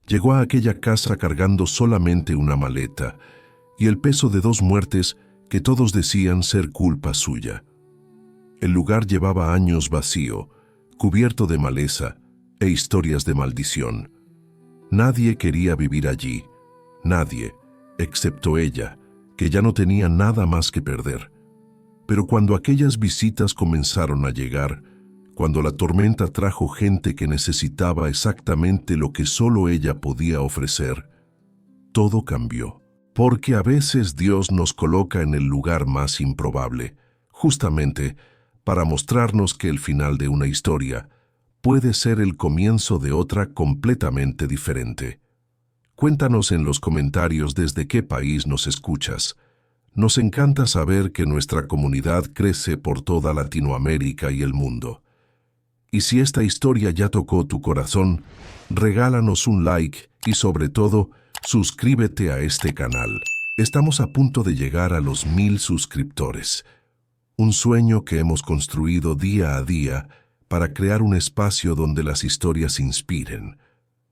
Llegó a aquella casa cargando solamente una maleta y el peso de 2 muertes que todos decían ser culpa suya. El lugar llevaba años vacío, cubierto de maleza e historias de maldición. Nadie quería vivir allí, nadie, excepto ella, que ya no tenía nada más que perder. Pero cuando aquellas visitas comenzaron a llegar, cuando la tormenta trajo gente que necesitaba exactamente lo que solo ella podía ofrecer, todo cambió. Porque a veces Dios nos coloca en el lugar más improbable, justamente para mostrarnos que el final de una historia puede ser el comienzo de otra completamente diferente. Cuéntanos en los comentarios desde qué país nos escuchas. Nos encanta saber que nuestra comunidad crece por toda Latinoamérica y el mundo. Y si esta historia ya tocó tu corazón, regálanos un like y sobre todo, suscríbete a este canal. Estamos a punto de llegar a los 1000 suscriptores. Un sueño que hemos construido día a día para crear un espacio donde las historias inspiren,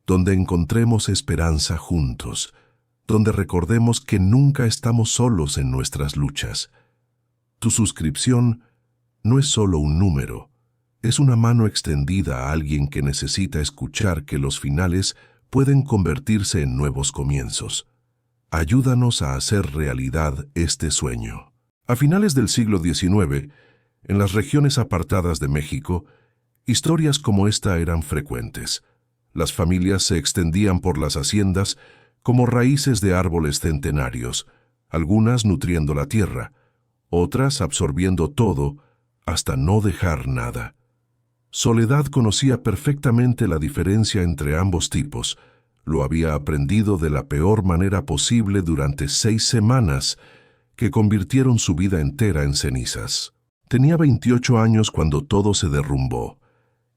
donde encontremos esperanza juntos, donde recordemos que nunca estamos solos en nuestras luchas. Tu suscripción no es solo un número, es una mano extendida a alguien que necesita escuchar que los finales pueden convertirse en nuevos comienzos. Ayúdanos a hacer realidad este sueño. A finales del siglo XIX, en las regiones apartadas de México, historias como esta eran frecuentes. Las familias se extendían por las haciendas como raíces de árboles centenarios, algunas nutriendo la tierra, otras absorbiendo todo hasta no dejar nada. Soledad conocía perfectamente la diferencia entre ambos tipos. Lo había aprendido de la peor manera posible durante 6 semanas que convirtieron su vida entera en cenizas. Tenía 28 años cuando todo se derrumbó,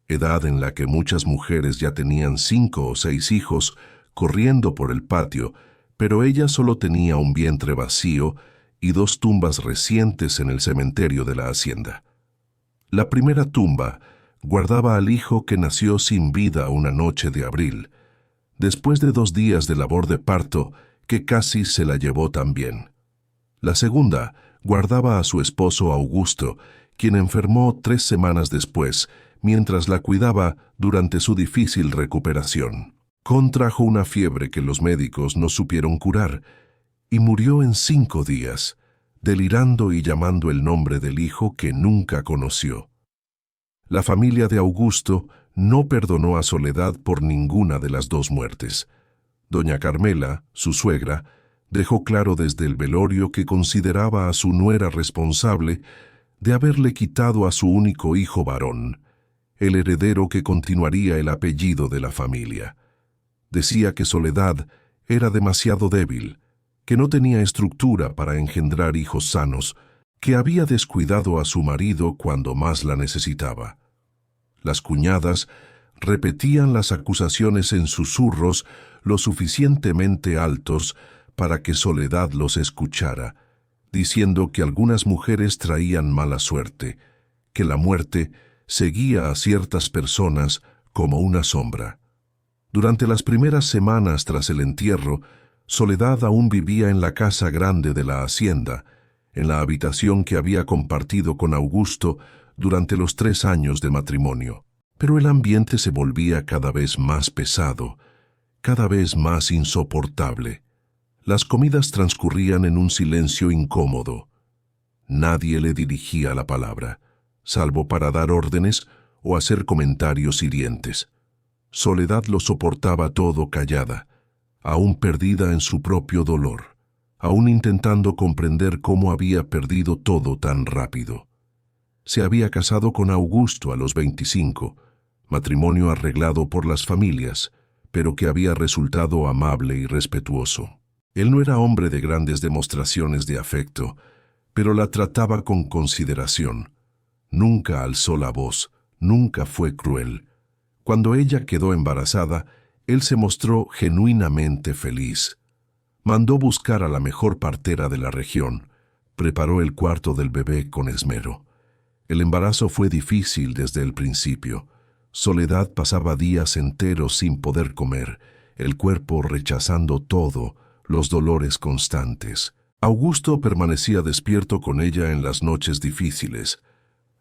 edad en la que muchas mujeres ya tenían 5 o 6 hijos corriendo por el patio, pero ella solo tenía un vientre vacío y 2 tumbas recientes en el cementerio de la hacienda. La primera tumba guardaba al hijo que nació sin vida una noche de abril, después de 2 días de labor de parto que casi se la llevó también. La segunda guardaba a su esposo Augusto, quien enfermó 3 semanas después, mientras la cuidaba durante su difícil recuperación. Contrajo una fiebre que los médicos no supieron curar y murió en 5 días, delirando y llamando el nombre del hijo que nunca conoció. La familia de Augusto no perdonó a Soledad por ninguna de las 2 muertes. Doña Carmela, su suegra, dejó claro desde el velorio que consideraba a su nuera responsable de haberle quitado a su único hijo varón, el heredero que continuaría el apellido de la familia. Decía que Soledad era demasiado débil, que no tenía estructura para engendrar hijos sanos, que había descuidado a su marido cuando más la necesitaba. Las cuñadas repetían las acusaciones en susurros lo suficientemente altos para que Soledad los escuchara, diciendo que algunas mujeres traían mala suerte, que la muerte seguía a ciertas personas como una sombra. Durante las primeras semanas tras el entierro, Soledad aún vivía en la casa grande de la hacienda, en la habitación que había compartido con Augusto durante los 3 años de matrimonio. Pero el ambiente se volvía cada vez más pesado, cada vez más insoportable. Las comidas transcurrían en un silencio incómodo. Nadie le dirigía la palabra, salvo para dar órdenes o hacer comentarios hirientes. Soledad lo soportaba todo callada, aún perdida en su propio dolor, aún intentando comprender cómo había perdido todo tan rápido. Se había casado con Augusto a los 25, matrimonio arreglado por las familias, pero que había resultado amable y respetuoso. Él no era hombre de grandes demostraciones de afecto, pero la trataba con consideración. Nunca alzó la voz, nunca fue cruel. Cuando ella quedó embarazada, él se mostró genuinamente feliz. Mandó buscar a la mejor partera de la región, preparó el cuarto del bebé con esmero. El embarazo fue difícil desde el principio. Soledad pasaba días enteros sin poder comer, el cuerpo rechazando todo, los dolores constantes. Augusto permanecía despierto con ella en las noches difíciles.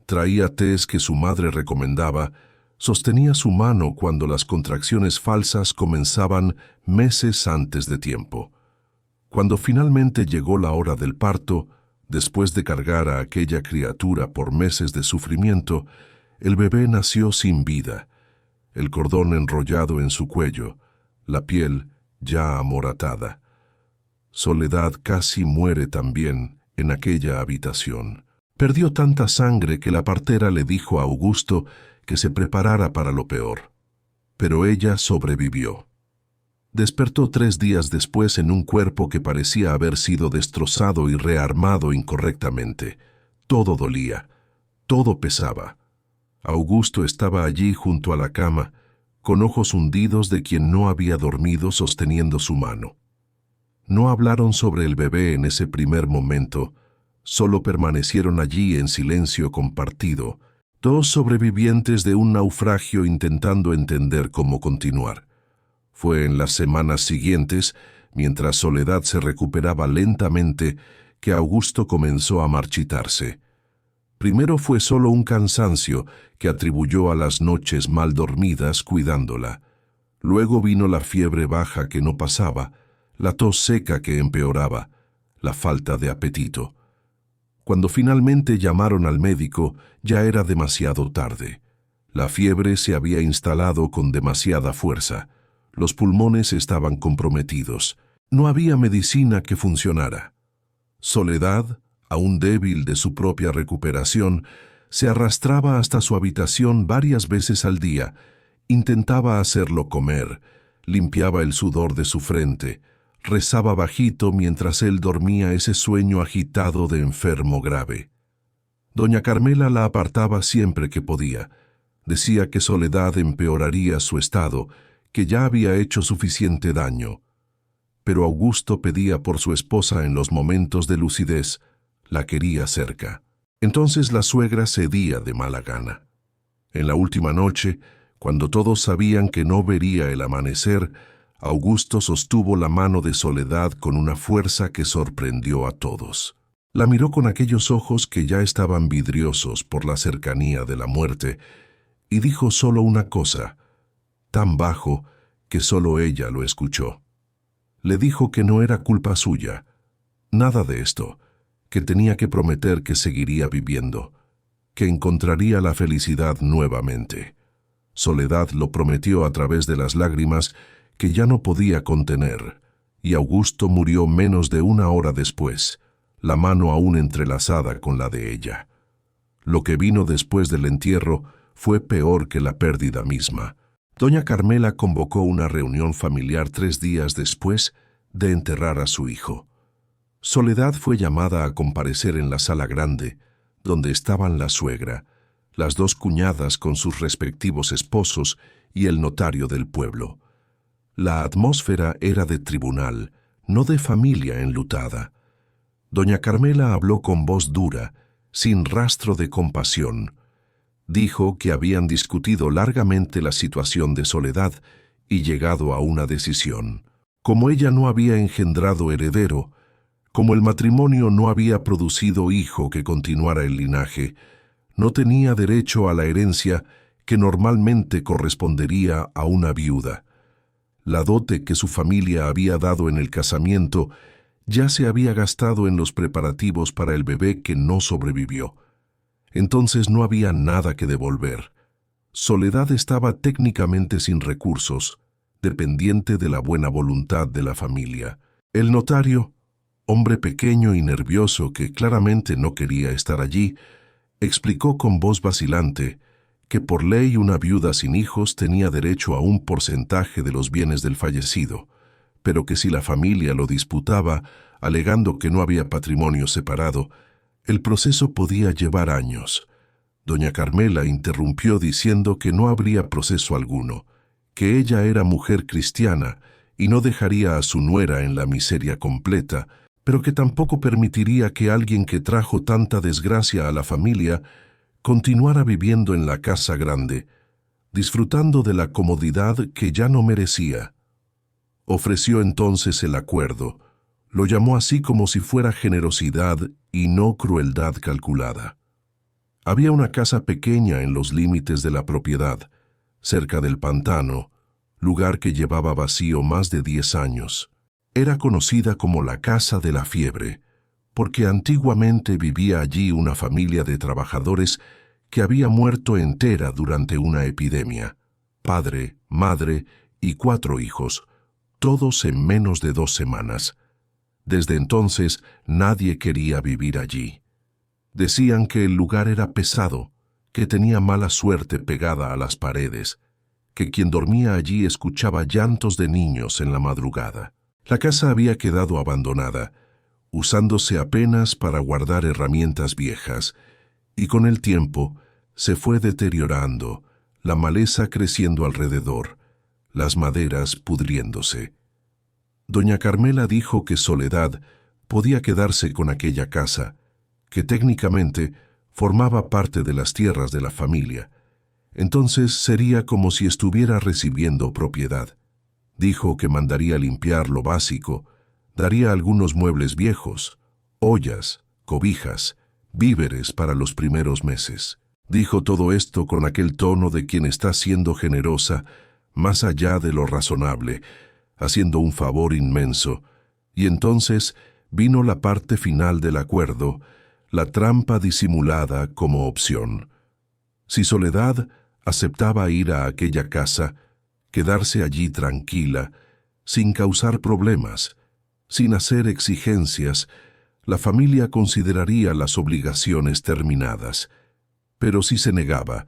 Traía tés que su madre recomendaba, sostenía su mano cuando las contracciones falsas comenzaban meses antes de tiempo. Cuando finalmente llegó la hora del parto, después de cargar a aquella criatura por meses de sufrimiento, el bebé nació sin vida, el cordón enrollado en su cuello, la piel ya amoratada. Soledad casi muere también en aquella habitación. Perdió tanta sangre que la partera le dijo a Augusto que se preparara para lo peor. Pero ella sobrevivió. Despertó 3 días después en un cuerpo que parecía haber sido destrozado y rearmado incorrectamente. Todo dolía, todo pesaba. Augusto estaba allí junto a la cama, con ojos hundidos de quien no había dormido sosteniendo su mano. No hablaron sobre el bebé en ese primer momento, solo permanecieron allí en silencio compartido, 2 sobrevivientes de un naufragio intentando entender cómo continuar. Fue en las semanas siguientes, mientras Soledad se recuperaba lentamente, que Augusto comenzó a marchitarse. Primero fue solo un cansancio que atribuyó a las noches mal dormidas cuidándola. Luego vino la fiebre baja que no pasaba, la tos seca que empeoraba, la falta de apetito. Cuando finalmente llamaron al médico, ya era demasiado tarde. La fiebre se había instalado con demasiada fuerza. Los pulmones estaban comprometidos. No había medicina que funcionara. Soledad, aún débil de su propia recuperación, se arrastraba hasta su habitación varias veces al día, intentaba hacerlo comer, limpiaba el sudor de su frente, rezaba bajito mientras él dormía ese sueño agitado de enfermo grave. Doña Carmela la apartaba siempre que podía. Decía que Soledad empeoraría su estado, que ya había hecho suficiente daño. Pero Augusto pedía por su esposa en los momentos de lucidez, la quería cerca. Entonces la suegra cedía de mala gana. En la última noche, cuando todos sabían que no vería el amanecer, Augusto sostuvo la mano de Soledad con una fuerza que sorprendió a todos. La miró con aquellos ojos que ya estaban vidriosos por la cercanía de la muerte, y dijo solo una cosa, tan bajo que solo ella lo escuchó. Le dijo que no era culpa suya, nada de esto, que tenía que prometer que seguiría viviendo, que encontraría la felicidad nuevamente. Soledad lo prometió a través de las lágrimas que ya no podía contener, y Augusto murió menos de 1 hora después, la mano aún entrelazada con la de ella. Lo que vino después del entierro fue peor que la pérdida misma. Doña Carmela convocó una reunión familiar 3 días después de enterrar a su hijo. Soledad fue llamada a comparecer en la sala grande, donde estaban la suegra, las 2 cuñadas con sus respectivos esposos y el notario del pueblo. La atmósfera era de tribunal, no de familia enlutada. Doña Carmela habló con voz dura, sin rastro de compasión. Dijo que habían discutido largamente la situación de Soledad y llegado a una decisión. Como ella no había engendrado heredero, como el matrimonio no había producido hijo que continuara el linaje, no tenía derecho a la herencia que normalmente correspondería a una viuda. La dote que su familia había dado en el casamiento ya se había gastado en los preparativos para el bebé que no sobrevivió. Entonces no había nada que devolver. Soledad estaba técnicamente sin recursos, dependiente de la buena voluntad de la familia. El notario, hombre pequeño y nervioso que claramente no quería estar allí, explicó con voz vacilante que por ley una viuda sin hijos tenía derecho a un porcentaje de los bienes del fallecido, pero que si la familia lo disputaba, alegando que no había patrimonio separado, el proceso podía llevar años. Doña Carmela interrumpió diciendo que no habría proceso alguno, que ella era mujer cristiana y no dejaría a su nuera en la miseria completa, pero que tampoco permitiría que alguien que trajo tanta desgracia a la familia continuara viviendo en la casa grande, disfrutando de la comodidad que ya no merecía. Ofreció entonces el acuerdo. Lo llamó así como si fuera generosidad y no crueldad calculada. Había una casa pequeña en los límites de la propiedad, cerca del pantano, lugar que llevaba vacío más de 10 años. Era conocida como la Casa de la Fiebre, porque antiguamente vivía allí una familia de trabajadores que había muerto entera durante una epidemia. Padre, madre y 4 hijos, todos en menos de 2 semanas. Desde entonces nadie quería vivir allí. Decían que el lugar era pesado, que tenía mala suerte pegada a las paredes, que quien dormía allí escuchaba llantos de niños en la madrugada. La casa había quedado abandonada, usándose apenas para guardar herramientas viejas, y con el tiempo se fue deteriorando, la maleza creciendo alrededor, las maderas pudriéndose. Doña Carmela dijo que Soledad podía quedarse con aquella casa, que técnicamente formaba parte de las tierras de la familia. Entonces sería como si estuviera recibiendo propiedad. Dijo que mandaría limpiar lo básico, daría algunos muebles viejos, ollas, cobijas, víveres para los primeros meses. Dijo todo esto con aquel tono de quien está siendo generosa, más allá de lo razonable, haciendo un favor inmenso, y entonces vino la parte final del acuerdo, la trampa disimulada como opción. Si Soledad aceptaba ir a aquella casa, quedarse allí tranquila, sin causar problemas, sin hacer exigencias, la familia consideraría las obligaciones terminadas. Pero si se negaba,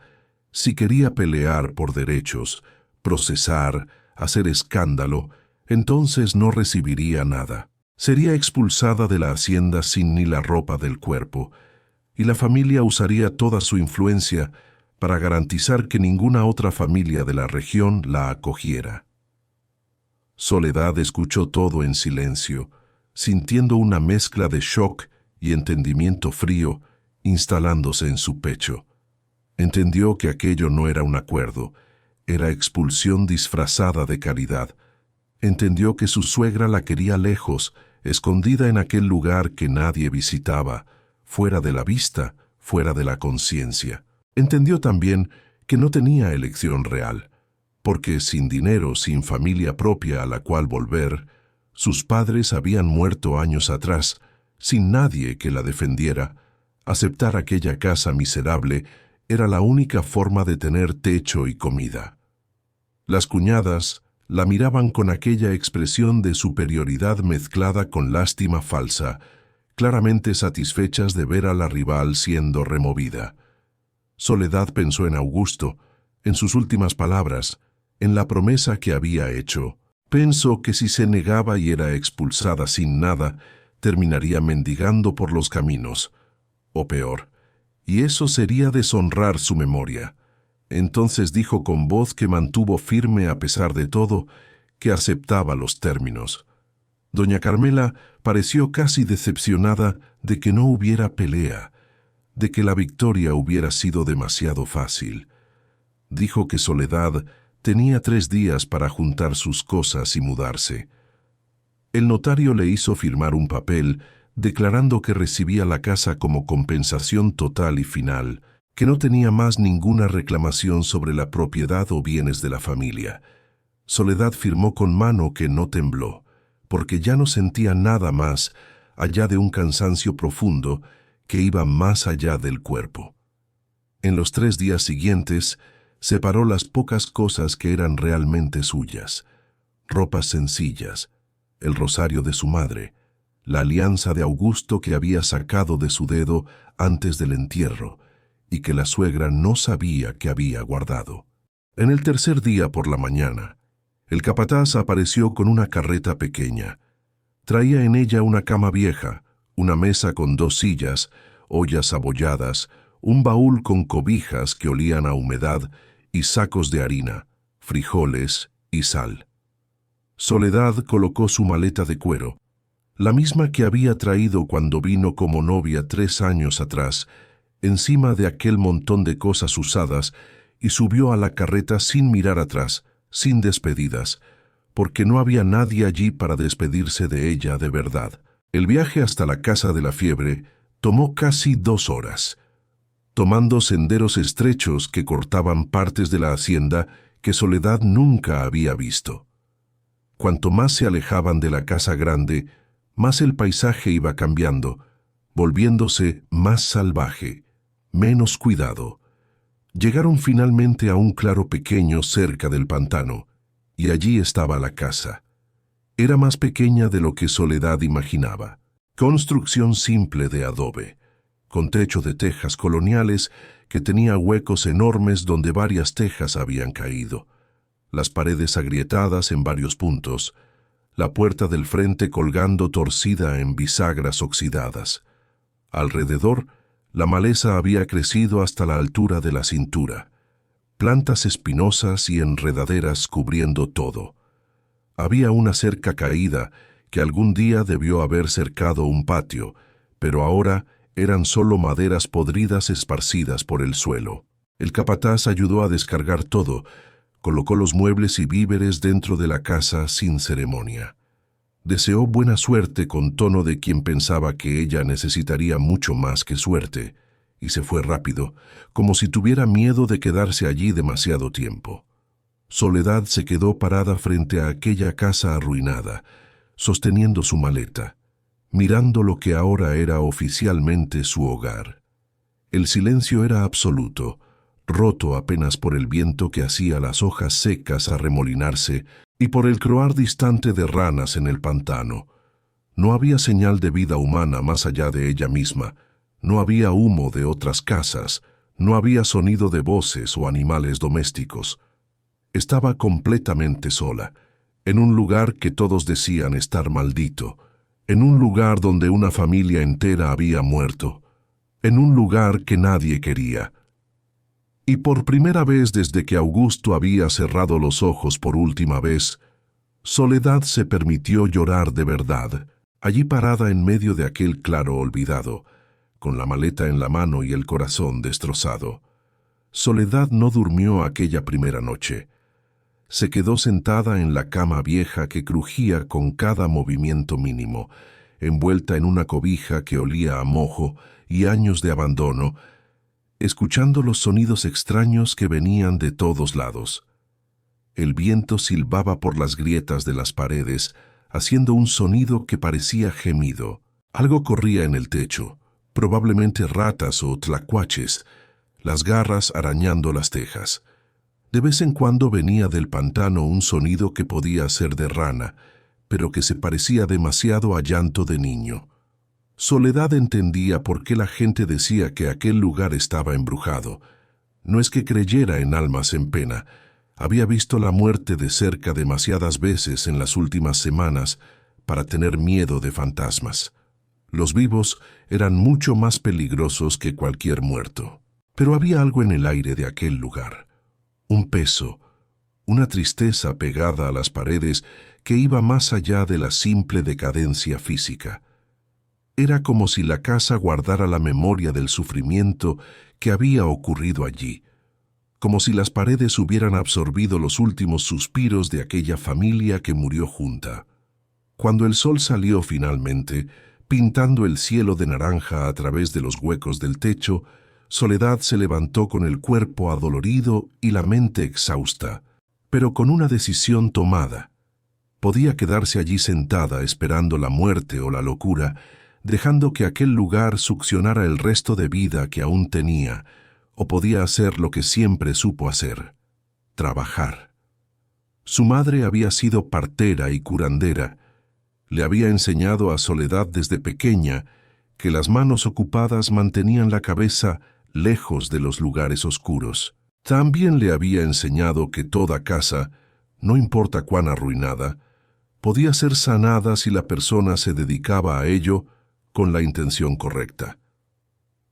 si quería pelear por derechos, procesar, hacer escándalo, entonces no recibiría nada. Sería expulsada de la hacienda sin ni la ropa del cuerpo, y la familia usaría toda su influencia para garantizar que ninguna otra familia de la región la acogiera. Soledad escuchó todo en silencio, sintiendo una mezcla de shock y entendimiento frío instalándose en su pecho. Entendió que aquello no era un acuerdo, era expulsión disfrazada de caridad. Entendió que su suegra la quería lejos, escondida en aquel lugar que nadie visitaba, fuera de la vista, fuera de la conciencia. Entendió también que no tenía elección real, porque sin dinero, sin familia propia a la cual volver, sus padres habían muerto años atrás, sin nadie que la defendiera. Aceptar aquella casa miserable era la única forma de tener techo y comida. Las cuñadas la miraban con aquella expresión de superioridad mezclada con lástima falsa, claramente satisfechas de ver a la rival siendo removida. Soledad pensó en Augusto, en sus últimas palabras, en la promesa que había hecho. Pensó que si se negaba y era expulsada sin nada, terminaría mendigando por los caminos, o peor, y eso sería deshonrar su memoria. Entonces dijo con voz que mantuvo firme a pesar de todo, que aceptaba los términos. Doña Carmela pareció casi decepcionada de que no hubiera pelea, de que la victoria hubiera sido demasiado fácil. Dijo que Soledad tenía 3 días para juntar sus cosas y mudarse. El notario le hizo firmar un papel declarando que recibía la casa como compensación total y final, que no tenía más ninguna reclamación sobre la propiedad o bienes de la familia. Soledad firmó con mano que no tembló, porque ya no sentía nada más allá de un cansancio profundo que iba más allá del cuerpo. En los 3 días siguientes, separó las pocas cosas que eran realmente suyas: ropas sencillas, el rosario de su madre, la alianza de Augusto que había sacado de su dedo antes del entierro y que la suegra no sabía que había guardado. En el 3er día por la mañana, el capataz apareció con una carreta pequeña. Traía en ella una cama vieja, una mesa con 2 sillas, ollas abolladas, un baúl con cobijas que olían a humedad y sacos de harina, frijoles y sal. Soledad colocó su maleta de cuero, la misma que había traído cuando vino como novia 3 años atrás, encima de aquel montón de cosas usadas, y subió a la carreta sin mirar atrás, sin despedidas, porque no había nadie allí para despedirse de ella de verdad. El viaje hasta la casa de la fiebre tomó casi 2 horas, tomando senderos estrechos que cortaban partes de la hacienda que Soledad nunca había visto. Cuanto más se alejaban de la casa grande, más el paisaje iba cambiando, volviéndose más salvaje, menos cuidado. Llegaron finalmente a un claro pequeño cerca del pantano, y allí estaba la casa. Era más pequeña de lo que Soledad imaginaba. Construcción simple de adobe, con techo de tejas coloniales que tenía huecos enormes donde varias tejas habían caído, las paredes agrietadas en varios puntos, la puerta del frente colgando torcida en bisagras oxidadas. Alrededor, la maleza había crecido hasta la altura de la cintura, plantas espinosas y enredaderas cubriendo todo. Había una cerca caída que algún día debió haber cercado un patio, pero ahora eran solo maderas podridas esparcidas por el suelo. El capataz ayudó a descargar todo, colocó los muebles y víveres dentro de la casa sin ceremonia. Deseó buena suerte con tono de quien pensaba que ella necesitaría mucho más que suerte, y se fue rápido, como si tuviera miedo de quedarse allí demasiado tiempo. Soledad se quedó parada frente a aquella casa arruinada, sosteniendo su maleta, mirando lo que ahora era oficialmente su hogar. El silencio era absoluto, roto apenas por el viento que hacía las hojas secas arremolinarse y por el croar distante de ranas en el pantano. No había señal de vida humana más allá de ella misma, no había humo de otras casas, no había sonido de voces o animales domésticos. Estaba completamente sola, en un lugar que todos decían estar maldito, en un lugar donde una familia entera había muerto, en un lugar que nadie quería. Y por primera vez desde que Augusto había cerrado los ojos por última vez, Soledad se permitió llorar de verdad, allí parada en medio de aquel claro olvidado, con la maleta en la mano y el corazón destrozado. Soledad no durmió aquella primera noche. Se quedó sentada en la cama vieja que crujía con cada movimiento mínimo, envuelta en una cobija que olía a mojo y años de abandono, escuchando los sonidos extraños que venían de todos lados. El viento silbaba por las grietas de las paredes, haciendo un sonido que parecía gemido. Algo corría en el techo, probablemente ratas o tlacuaches, las garras arañando las tejas. De vez en cuando venía del pantano un sonido que podía ser de rana, pero que se parecía demasiado a llanto de niño. Soledad entendía por qué la gente decía que aquel lugar estaba embrujado. No es que creyera en almas en pena. Había visto la muerte de cerca demasiadas veces en las últimas semanas para tener miedo de fantasmas. Los vivos eran mucho más peligrosos que cualquier muerto. Pero había algo en el aire de aquel lugar. Un peso, una tristeza pegada a las paredes que iba más allá de la simple decadencia física. Era como si la casa guardara la memoria del sufrimiento que había ocurrido allí, como si las paredes hubieran absorbido los últimos suspiros de aquella familia que murió junta. Cuando el sol salió finalmente, pintando el cielo de naranja a través de los huecos del techo, Soledad se levantó con el cuerpo adolorido y la mente exhausta, pero con una decisión tomada. Podía quedarse allí sentada esperando la muerte o la locura, dejando que aquel lugar succionara el resto de vida que aún tenía, o podía hacer lo que siempre supo hacer: trabajar. Su madre había sido partera y curandera. Le había enseñado a Soledad desde pequeña que las manos ocupadas mantenían la cabeza lejos de los lugares oscuros. También le había enseñado que toda casa, no importa cuán arruinada, podía ser sanada si la persona se dedicaba a ello con la intención correcta.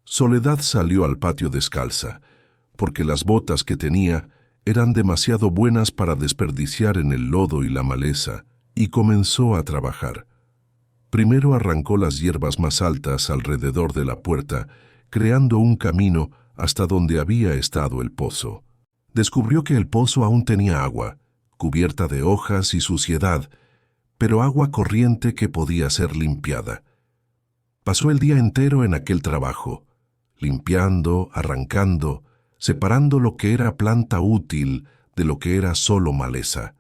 Soledad salió al patio descalza, porque las botas que tenía eran demasiado buenas para desperdiciar en el lodo y la maleza, y comenzó a trabajar. Primero arrancó las hierbas más altas alrededor de la puerta, creando un camino hasta donde había estado el pozo. Descubrió que el pozo aún tenía agua, cubierta de hojas y suciedad, pero agua corriente que podía ser limpiada. Pasó el día entero en aquel trabajo, limpiando, arrancando, separando lo que era planta útil de lo que era solo maleza.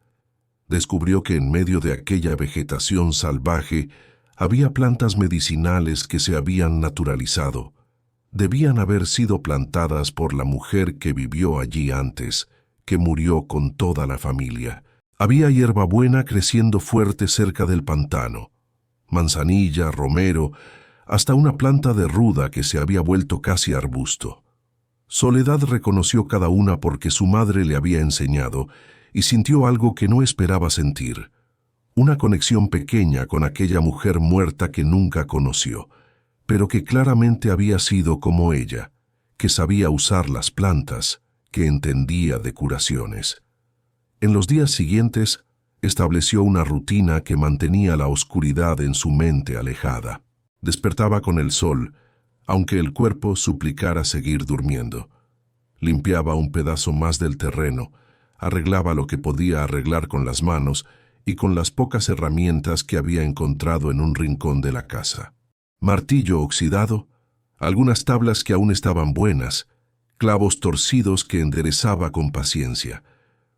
Descubrió que en medio de aquella vegetación salvaje había plantas medicinales que se habían naturalizado. Debían haber sido plantadas por la mujer que vivió allí antes, que murió con toda la familia. Había hierbabuena creciendo fuerte cerca del pantano, manzanilla, romero, hasta una planta de ruda que se había vuelto casi arbusto. Soledad reconoció cada una porque su madre le había enseñado y sintió algo que no esperaba sentir, una conexión pequeña con aquella mujer muerta que nunca conoció, pero que claramente había sido como ella, que sabía usar las plantas, que entendía de curaciones. En los días siguientes, estableció una rutina que mantenía la oscuridad en su mente alejada. Despertaba con el sol, aunque el cuerpo suplicara seguir durmiendo. Limpiaba un pedazo más del terreno, arreglaba lo que podía arreglar con las manos y con las pocas herramientas que había encontrado en un rincón de la casa. Martillo oxidado, algunas tablas que aún estaban buenas, clavos torcidos que enderezaba con paciencia.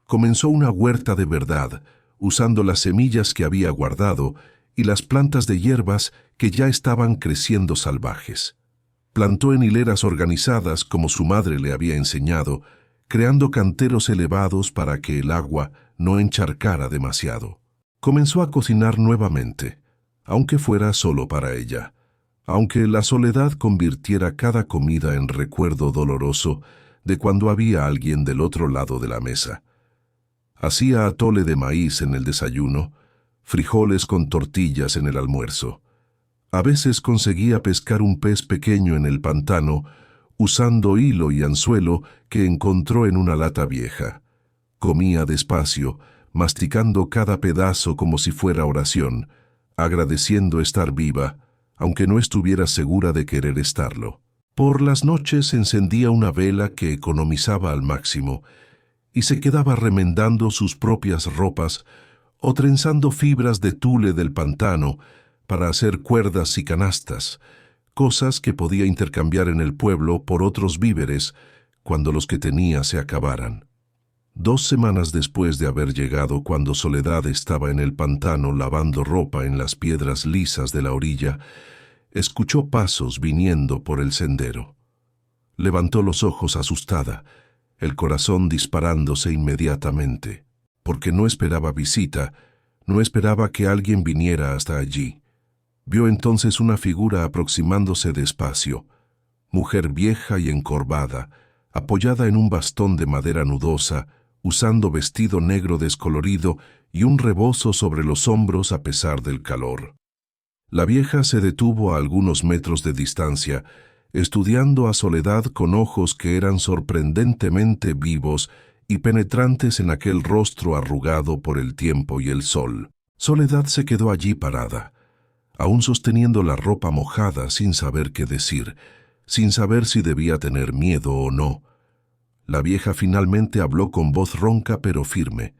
Comenzó una huerta de verdad, usando las semillas que había guardado y las plantas de hierbas que ya estaban creciendo salvajes. Plantó en hileras organizadas como su madre le había enseñado, creando canteros elevados para que el agua no encharcara demasiado. Comenzó a cocinar nuevamente, aunque fuera solo para ella, aunque la soledad convirtiera cada comida en recuerdo doloroso de cuando había alguien del otro lado de la mesa. Hacía atole de maíz en el desayuno, frijoles con tortillas en el almuerzo. A veces conseguía pescar un pez pequeño en el pantano, usando hilo y anzuelo que encontró en una lata vieja. Comía despacio, masticando cada pedazo como si fuera oración, agradeciendo estar viva, aunque no estuviera segura de querer estarlo. Por las noches encendía una vela que economizaba al máximo, y se quedaba remendando sus propias ropas o trenzando fibras de tule del pantano para hacer cuerdas y canastas, cosas que podía intercambiar en el pueblo por otros víveres cuando los que tenía se acabaran. 2 semanas después de haber llegado, cuando Soledad estaba en el pantano lavando ropa en las piedras lisas de la orilla, escuchó pasos viniendo por el sendero. Levantó los ojos asustada, el corazón disparándose inmediatamente, porque no esperaba visita, no esperaba que alguien viniera hasta allí. Vio entonces una figura aproximándose despacio, mujer vieja y encorvada, apoyada en un bastón de madera nudosa, usando vestido negro descolorido y un rebozo sobre los hombros a pesar del calor. La vieja se detuvo a algunos metros de distancia, estudiando a Soledad con ojos que eran sorprendentemente vivos y penetrantes en aquel rostro arrugado por el tiempo y el sol. Soledad se quedó allí parada, aún sosteniendo la ropa mojada, sin saber qué decir, sin saber si debía tener miedo o no. La vieja finalmente habló con voz ronca pero firme.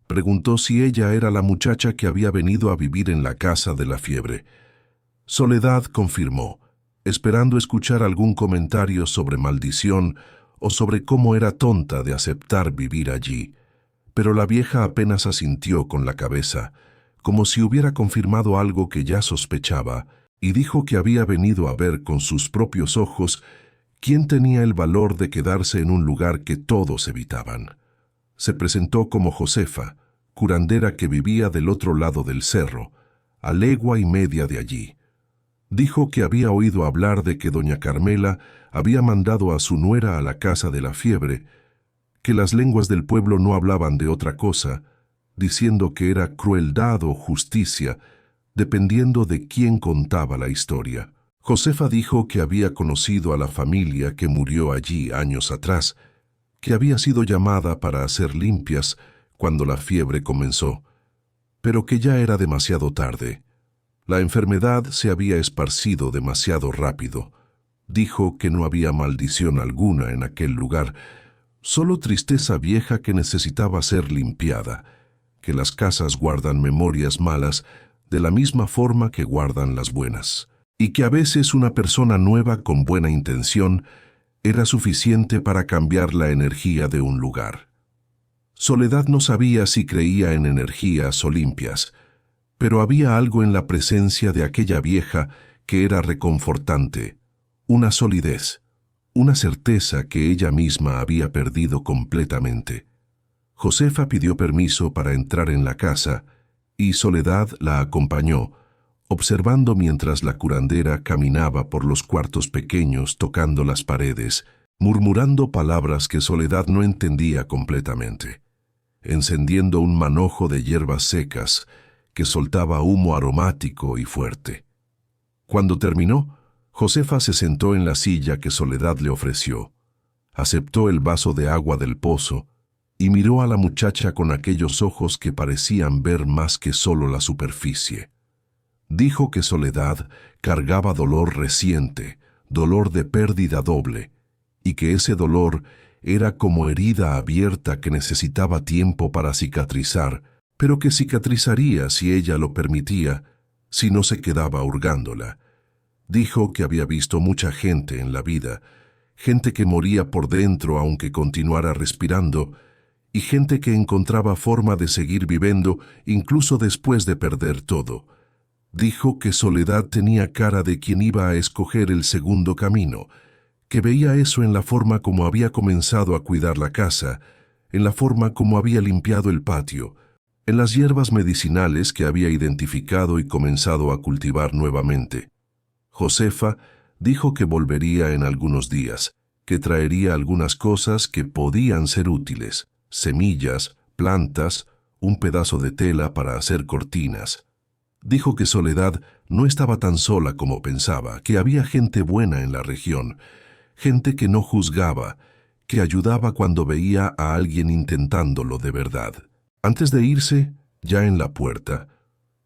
Preguntó si ella era la muchacha que había venido a vivir en la casa de la fiebre. Soledad confirmó, esperando escuchar algún comentario sobre maldición o sobre cómo era tonta de aceptar vivir allí. Pero la vieja apenas asintió con la cabeza, como si hubiera confirmado algo que ya sospechaba, y dijo que había venido a ver con sus propios ojos quién tenía el valor de quedarse en un lugar que todos evitaban. Se presentó como Josefa, curandera que vivía del otro lado del cerro, a legua y media de allí. Dijo que había oído hablar de que doña Carmela había mandado a su nuera a la casa de la fiebre, que las lenguas del pueblo no hablaban de otra cosa, diciendo que era crueldad o justicia, dependiendo de quién contaba la historia. Josefa dijo que había conocido a la familia que murió allí años atrás, que había sido llamada para hacer limpias cuando la fiebre comenzó, pero que ya era demasiado tarde. La enfermedad se había esparcido demasiado rápido. Dijo que no había maldición alguna en aquel lugar, solo tristeza vieja que necesitaba ser limpiada, que las casas guardan memorias malas de la misma forma que guardan las buenas, y que a veces una persona nueva con buena intención era suficiente para cambiar la energía de un lugar. Soledad no sabía si creía en energías o limpias, pero había algo en la presencia de aquella vieja que era reconfortante, una solidez, una certeza que ella misma había perdido completamente. Josefa pidió permiso para entrar en la casa y Soledad la acompañó, observando mientras la curandera caminaba por los cuartos pequeños tocando las paredes, murmurando palabras que Soledad no entendía completamente, encendiendo un manojo de hierbas secas que soltaba humo aromático y fuerte. Cuando terminó, Josefa se sentó en la silla que Soledad le ofreció, aceptó el vaso de agua del pozo y miró a la muchacha con aquellos ojos que parecían ver más que solo la superficie. Dijo que Soledad cargaba dolor reciente, dolor de pérdida doble, y que ese dolor era como herida abierta que necesitaba tiempo para cicatrizar, pero que cicatrizaría si ella lo permitía, si no se quedaba hurgándola. Dijo que había visto mucha gente en la vida, gente que moría por dentro aunque continuara respirando, y gente que encontraba forma de seguir viviendo incluso después de perder todo. Dijo que Soledad tenía cara de quien iba a escoger el segundo camino, que veía eso en la forma como había comenzado a cuidar la casa, en la forma como había limpiado el patio, en las hierbas medicinales que había identificado y comenzado a cultivar nuevamente. Josefa dijo que volvería en algunos días, que traería algunas cosas que podían ser útiles, semillas, plantas, un pedazo de tela para hacer cortinas. Dijo que Soledad no estaba tan sola como pensaba, que había gente buena en la región, gente que no juzgaba, que ayudaba cuando veía a alguien intentándolo de verdad. Antes de irse, ya en la puerta,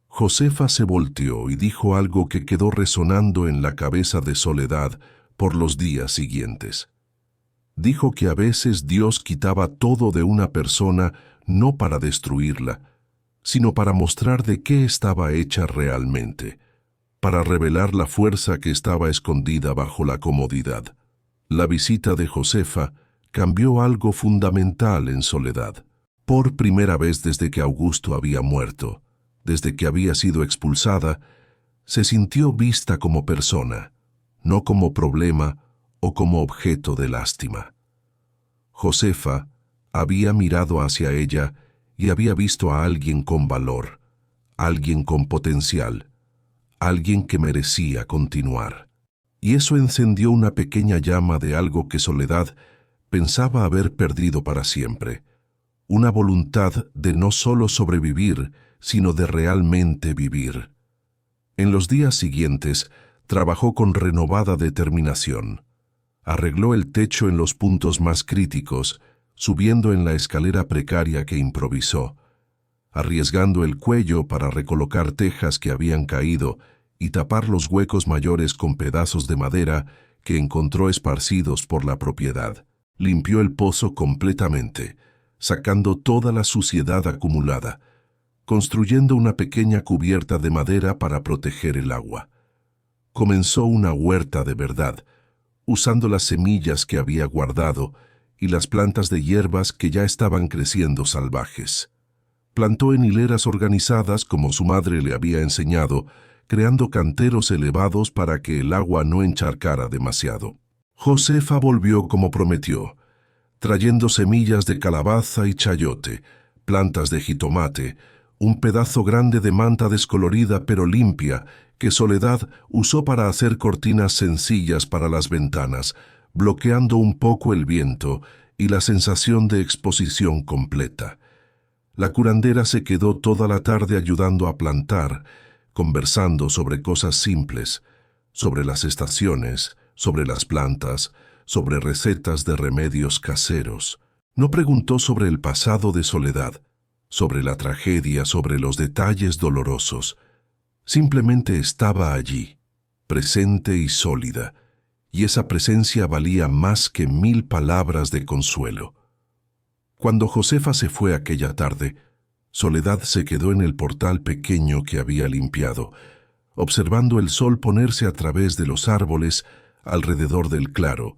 Josefa se volteó y dijo algo que quedó resonando en la cabeza de Soledad por los días siguientes. Dijo que a veces Dios quitaba todo de una persona no para destruirla, sino para mostrar de qué estaba hecha realmente, para revelar la fuerza que estaba escondida bajo la comodidad. La visita de Josefa cambió algo fundamental en Soledad. Por primera vez desde que Augusto había muerto, desde que había sido expulsada, se sintió vista como persona, no como problema o como objeto de lástima. Josefa había mirado hacia ella y había visto a alguien con valor, alguien con potencial, alguien que merecía continuar. Y eso encendió una pequeña llama de algo que Soledad pensaba haber perdido para siempre, una voluntad de no solo sobrevivir, sino de realmente vivir. En los días siguientes, trabajó con renovada determinación. Arregló el techo en los puntos más críticos, subiendo en la escalera precaria que improvisó, arriesgando el cuello para recolocar tejas que habían caído y tapar los huecos mayores con pedazos de madera que encontró esparcidos por la propiedad. Limpió el pozo completamente, sacando toda la suciedad acumulada, construyendo una pequeña cubierta de madera para proteger el agua. Comenzó una huerta de verdad, usando las semillas que había guardado y las plantas de hierbas que ya estaban creciendo salvajes. Plantó en hileras organizadas como su madre le había enseñado, creando canteros elevados para que el agua no encharcara demasiado. Josefa volvió como prometió, trayendo semillas de calabaza y chayote, plantas de jitomate, un pedazo grande de manta descolorida pero limpia que Soledad usó para hacer cortinas sencillas para las ventanas, bloqueando un poco el viento y la sensación de exposición completa. La curandera se quedó toda la tarde ayudando a plantar, conversando sobre cosas simples, sobre las estaciones, sobre las plantas, sobre recetas de remedios caseros. No preguntó sobre el pasado de Soledad, sobre la tragedia, sobre los detalles dolorosos. Simplemente estaba allí, presente y sólida, y esa presencia valía más que 1000 palabras de consuelo. Cuando Josefa se fue aquella tarde, Soledad se quedó en el portal pequeño que había limpiado, observando el sol ponerse a través de los árboles alrededor del claro,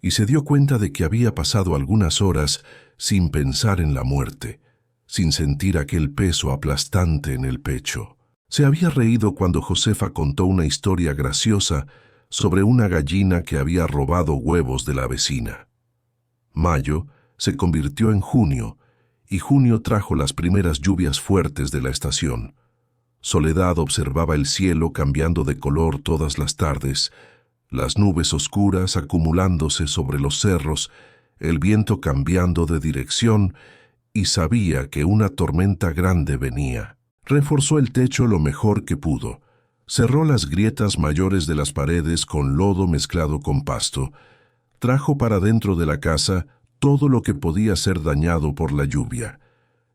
y se dio cuenta de que había pasado algunas horas sin pensar en la muerte, sin sentir aquel peso aplastante en el pecho. Se había reído cuando Josefa contó una historia graciosa sobre una gallina que había robado huevos de la vecina. Mayo se convirtió en junio, y junio trajo las primeras lluvias fuertes de la estación. Soledad observaba el cielo cambiando de color todas las tardes, las nubes oscuras acumulándose sobre los cerros, el viento cambiando de dirección, y sabía que una tormenta grande venía. Reforzó el techo lo mejor que pudo. Cerró las grietas mayores de las paredes con lodo mezclado con pasto. Trajo para dentro de la casa todo lo que podía ser dañado por la lluvia.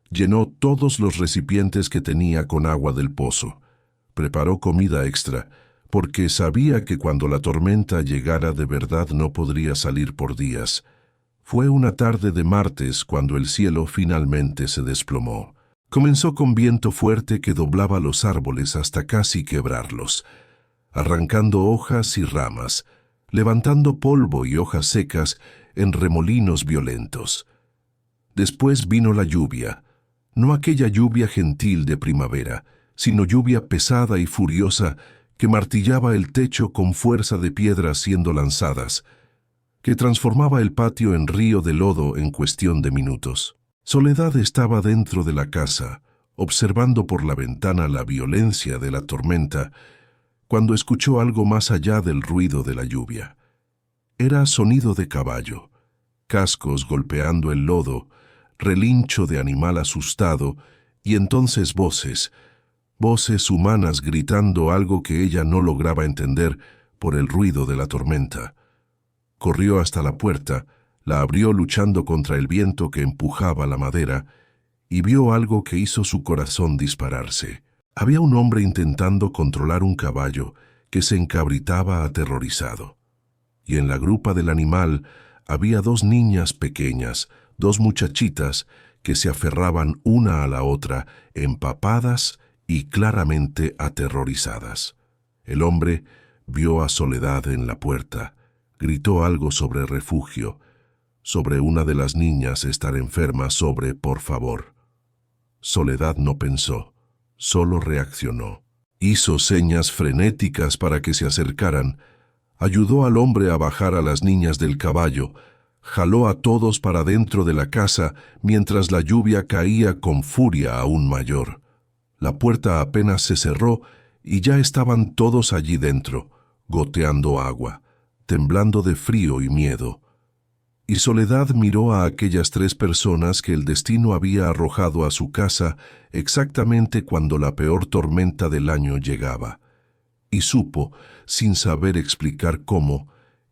Llenó todos los recipientes que tenía con agua del pozo. Preparó comida extra, porque sabía que cuando la tormenta llegara de verdad no podría salir por días. Fue una tarde de martes cuando el cielo finalmente se desplomó. Comenzó con viento fuerte que doblaba los árboles hasta casi quebrarlos, arrancando hojas y ramas, levantando polvo y hojas secas en remolinos violentos. Después vino la lluvia, no aquella lluvia gentil de primavera, sino lluvia pesada y furiosa que martillaba el techo con fuerza de piedras siendo lanzadas, que transformaba el patio en río de lodo en cuestión de minutos. Soledad estaba dentro de la casa, observando por la ventana la violencia de la tormenta, cuando escuchó algo más allá del ruido de la lluvia. Era sonido de caballo, cascos golpeando el lodo, relincho de animal asustado, y entonces voces humanas gritando algo que ella no lograba entender por el ruido de la tormenta. Corrió hasta la puerta, la abrió luchando contra el viento que empujaba la madera, y vio algo que hizo su corazón dispararse. Había un hombre intentando controlar un caballo que se encabritaba aterrorizado. Y en la grupa del animal había dos niñas pequeñas, dos muchachitas, que se aferraban una a la otra, empapadas y claramente aterrorizadas. El hombre vio a Soledad en la puerta, gritó algo sobre refugio, sobre una de las niñas estar enferma, sobre por favor. Soledad no pensó, solo reaccionó. Hizo señas frenéticas para que se acercaran, ayudó al hombre a bajar a las niñas del caballo, jaló a todos para dentro de la casa mientras la lluvia caía con furia aún mayor. La puerta apenas se cerró y ya estaban todos allí dentro, goteando agua, temblando de frío y miedo. Y Soledad miró a aquellas tres personas que el destino había arrojado a su casa exactamente cuando la peor tormenta del año llegaba. Y supo, sin saber explicar cómo,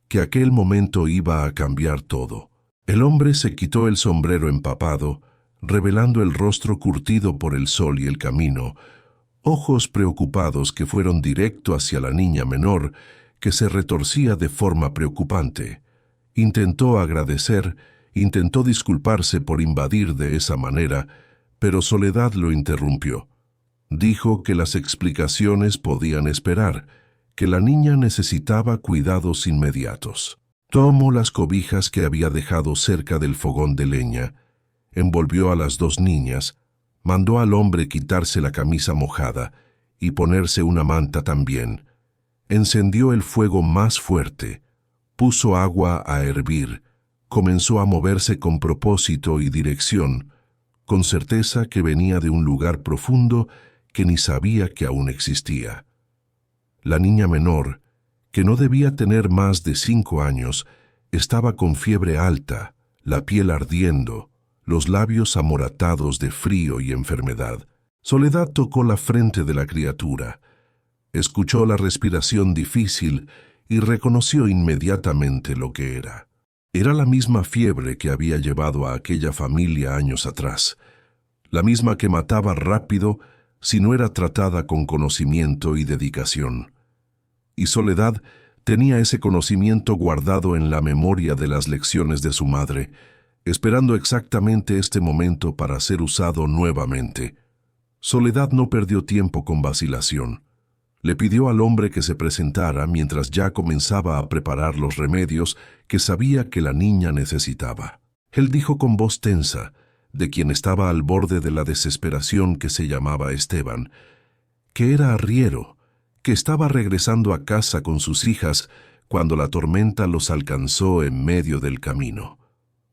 que aquel momento iba a cambiar todo. El hombre se quitó el sombrero empapado, revelando el rostro curtido por el sol y el camino, ojos preocupados que fueron directo hacia la niña menor, que se retorcía de forma preocupante. Intentó agradecer, intentó disculparse por invadir de esa manera, pero Soledad lo interrumpió. Dijo que las explicaciones podían esperar, que la niña necesitaba cuidados inmediatos. Tomó las cobijas que había dejado cerca del fogón de leña, envolvió a las dos niñas, mandó al hombre quitarse la camisa mojada y ponerse una manta también. Encendió el fuego más fuerte, puso agua a hervir, comenzó a moverse con propósito y dirección, con certeza que venía de un lugar profundo que ni sabía que aún existía. La niña menor, que no debía tener más de 5 años, estaba con fiebre alta, la piel ardiendo, los labios amoratados de frío y enfermedad. Soledad tocó la frente de la criatura, escuchó la respiración difícil y reconoció inmediatamente lo que era. Era la misma fiebre que había llevado a aquella familia años atrás, la misma que mataba rápido si no era tratada con conocimiento y dedicación. Y Soledad tenía ese conocimiento guardado en la memoria de las lecciones de su madre, esperando exactamente este momento para ser usado nuevamente, Soledad no perdió tiempo con vacilación. Le pidió al hombre que se presentara mientras ya comenzaba a preparar los remedios que sabía que la niña necesitaba. Él dijo con voz tensa, de quien estaba al borde de la desesperación, que se llamaba Esteban, que era arriero, que estaba regresando a casa con sus hijas cuando la tormenta los alcanzó en medio del camino.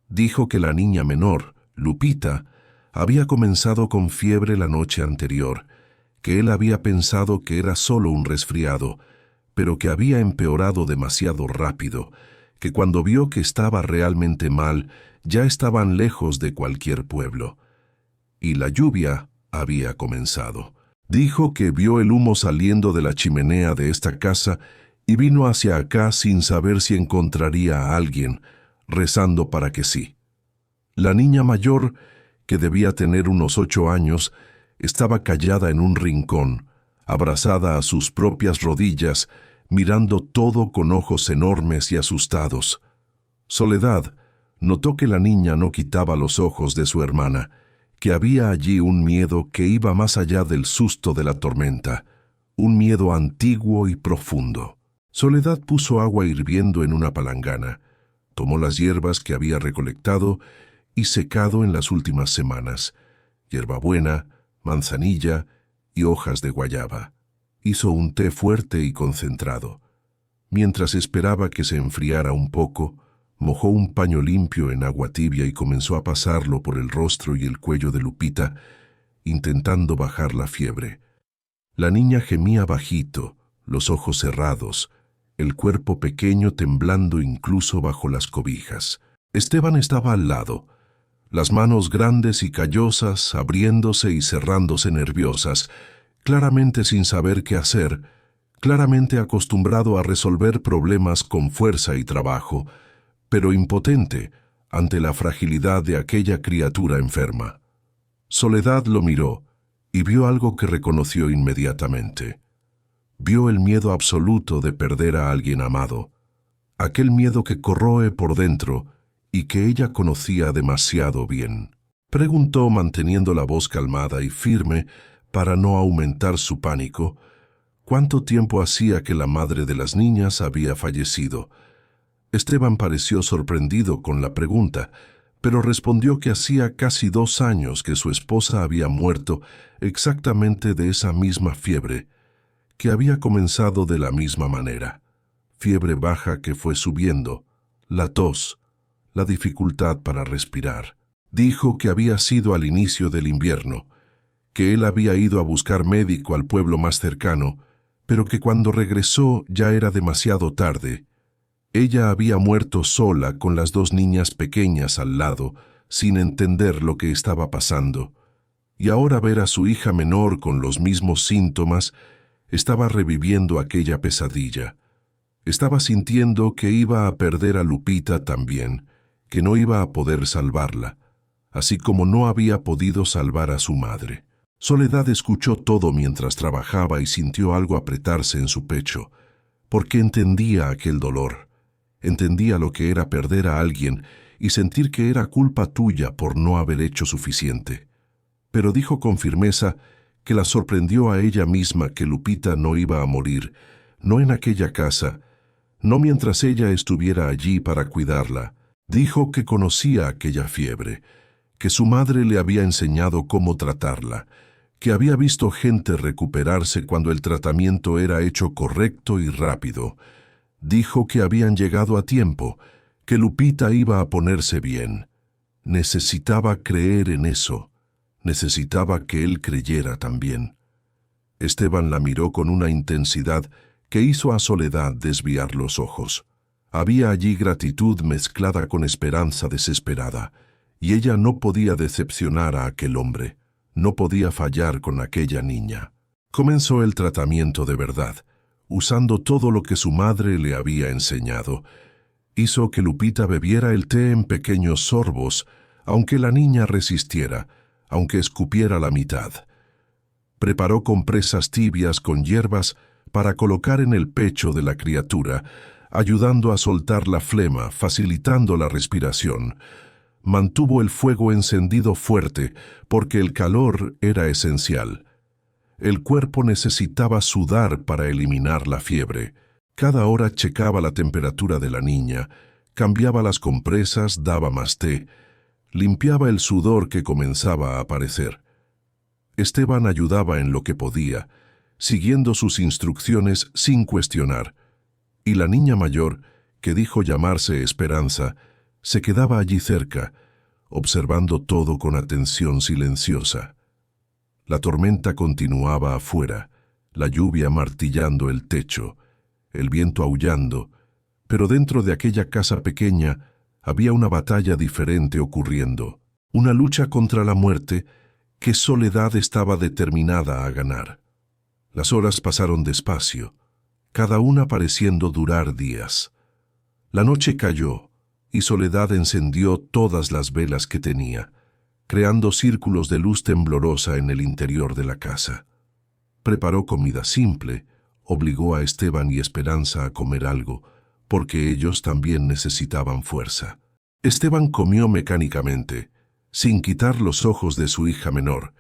Dijo que la niña menor, Lupita, había comenzado con fiebre la noche anterior, que él había pensado que era solo un resfriado, pero que había empeorado demasiado rápido, que cuando vio que estaba realmente mal, ya estaban lejos de cualquier pueblo. Y la lluvia había comenzado. Dijo que vio el humo saliendo de la chimenea de esta casa y vino hacia acá sin saber si encontraría a alguien, rezando para que sí. La niña mayor, que debía tener unos 8 años, estaba callada en un rincón, abrazada a sus propias rodillas, mirando todo con ojos enormes y asustados. Soledad notó que la niña no quitaba los ojos de su hermana, que había allí un miedo que iba más allá del susto de la tormenta, un miedo antiguo y profundo. Soledad puso agua hirviendo en una palangana, tomó las hierbas que había recolectado y secado en las últimas semanas, hierbabuena, manzanilla y hojas de guayaba. Hizo un té fuerte y concentrado. Mientras esperaba que se enfriara un poco, mojó un paño limpio en agua tibia y comenzó a pasarlo por el rostro y el cuello de Lupita, intentando bajar la fiebre. La niña gemía bajito, los ojos cerrados, el cuerpo pequeño temblando incluso bajo las cobijas. Esteban estaba al lado, las manos grandes y callosas, abriéndose y cerrándose nerviosas, claramente sin saber qué hacer, claramente acostumbrado a resolver problemas con fuerza y trabajo, pero impotente ante la fragilidad de aquella criatura enferma. Soledad lo miró y vio algo que reconoció inmediatamente. Vio el miedo absoluto de perder a alguien amado, aquel miedo que corroe por dentro y que ella conocía demasiado bien. Preguntó manteniendo la voz calmada y firme para no aumentar su pánico, ¿cuánto tiempo hacía que la madre de las niñas había fallecido? Esteban pareció sorprendido con la pregunta, pero respondió que hacía casi 2 años que su esposa había muerto exactamente de esa misma fiebre, que había comenzado de la misma manera. Fiebre baja que fue subiendo, la tos, la dificultad para respirar. Dijo que había sido al inicio del invierno, que él había ido a buscar médico al pueblo más cercano, pero que cuando regresó ya era demasiado tarde. Ella había muerto sola con las 2 niñas pequeñas al lado, sin entender lo que estaba pasando. Y ahora ver a su hija menor con los mismos síntomas, estaba reviviendo aquella pesadilla. Estaba sintiendo que iba a perder a Lupita también, que no iba a poder salvarla, así como no había podido salvar a su madre. Soledad escuchó todo mientras trabajaba y sintió algo apretarse en su pecho, porque entendía aquel dolor. Entendía lo que era perder a alguien y sentir que era culpa tuya por no haber hecho suficiente. Pero dijo con firmeza que la sorprendió a ella misma que Lupita no iba a morir, no en aquella casa, no mientras ella estuviera allí para cuidarla. Dijo que conocía aquella fiebre, que su madre le había enseñado cómo tratarla, que había visto gente recuperarse cuando el tratamiento era hecho correcto y rápido. Dijo que habían llegado a tiempo, que Lupita iba a ponerse bien. Necesitaba creer en eso. Necesitaba que él creyera también. Esteban la miró con una intensidad que hizo a Soledad desviar los ojos. Había allí gratitud mezclada con esperanza desesperada, y ella no podía decepcionar a aquel hombre, no podía fallar con aquella niña. Comenzó el tratamiento de verdad, usando todo lo que su madre le había enseñado. Hizo que Lupita bebiera el té en pequeños sorbos, aunque la niña resistiera, aunque escupiera la mitad. Preparó compresas tibias con hierbas para colocar en el pecho de la criatura, ayudando a soltar la flema, facilitando la respiración. mantuvo el fuego encendido fuerte porque el calor era esencial. El cuerpo necesitaba sudar para eliminar la fiebre. Cada hora checaba la temperatura de la niña, cambiaba las compresas, daba más té, limpiaba el sudor que comenzaba a aparecer. Esteban ayudaba en lo que podía, siguiendo sus instrucciones sin cuestionar, y la niña mayor, que dijo llamarse Esperanza, se quedaba allí cerca, observando todo con atención silenciosa. La tormenta continuaba afuera, la lluvia martillando el techo, el viento aullando, pero dentro de aquella casa pequeña había una batalla diferente ocurriendo, una lucha contra la muerte que Soledad estaba determinada a ganar. Las horas pasaron despacio, cada una pareciendo durar días. La noche cayó y Soledad encendió todas las velas que tenía, creando círculos de luz temblorosa en el interior de la casa. Preparó comida simple, obligó a Esteban y Esperanza a comer algo, porque ellos también necesitaban fuerza. Esteban comió mecánicamente, sin quitar los ojos de su hija menor,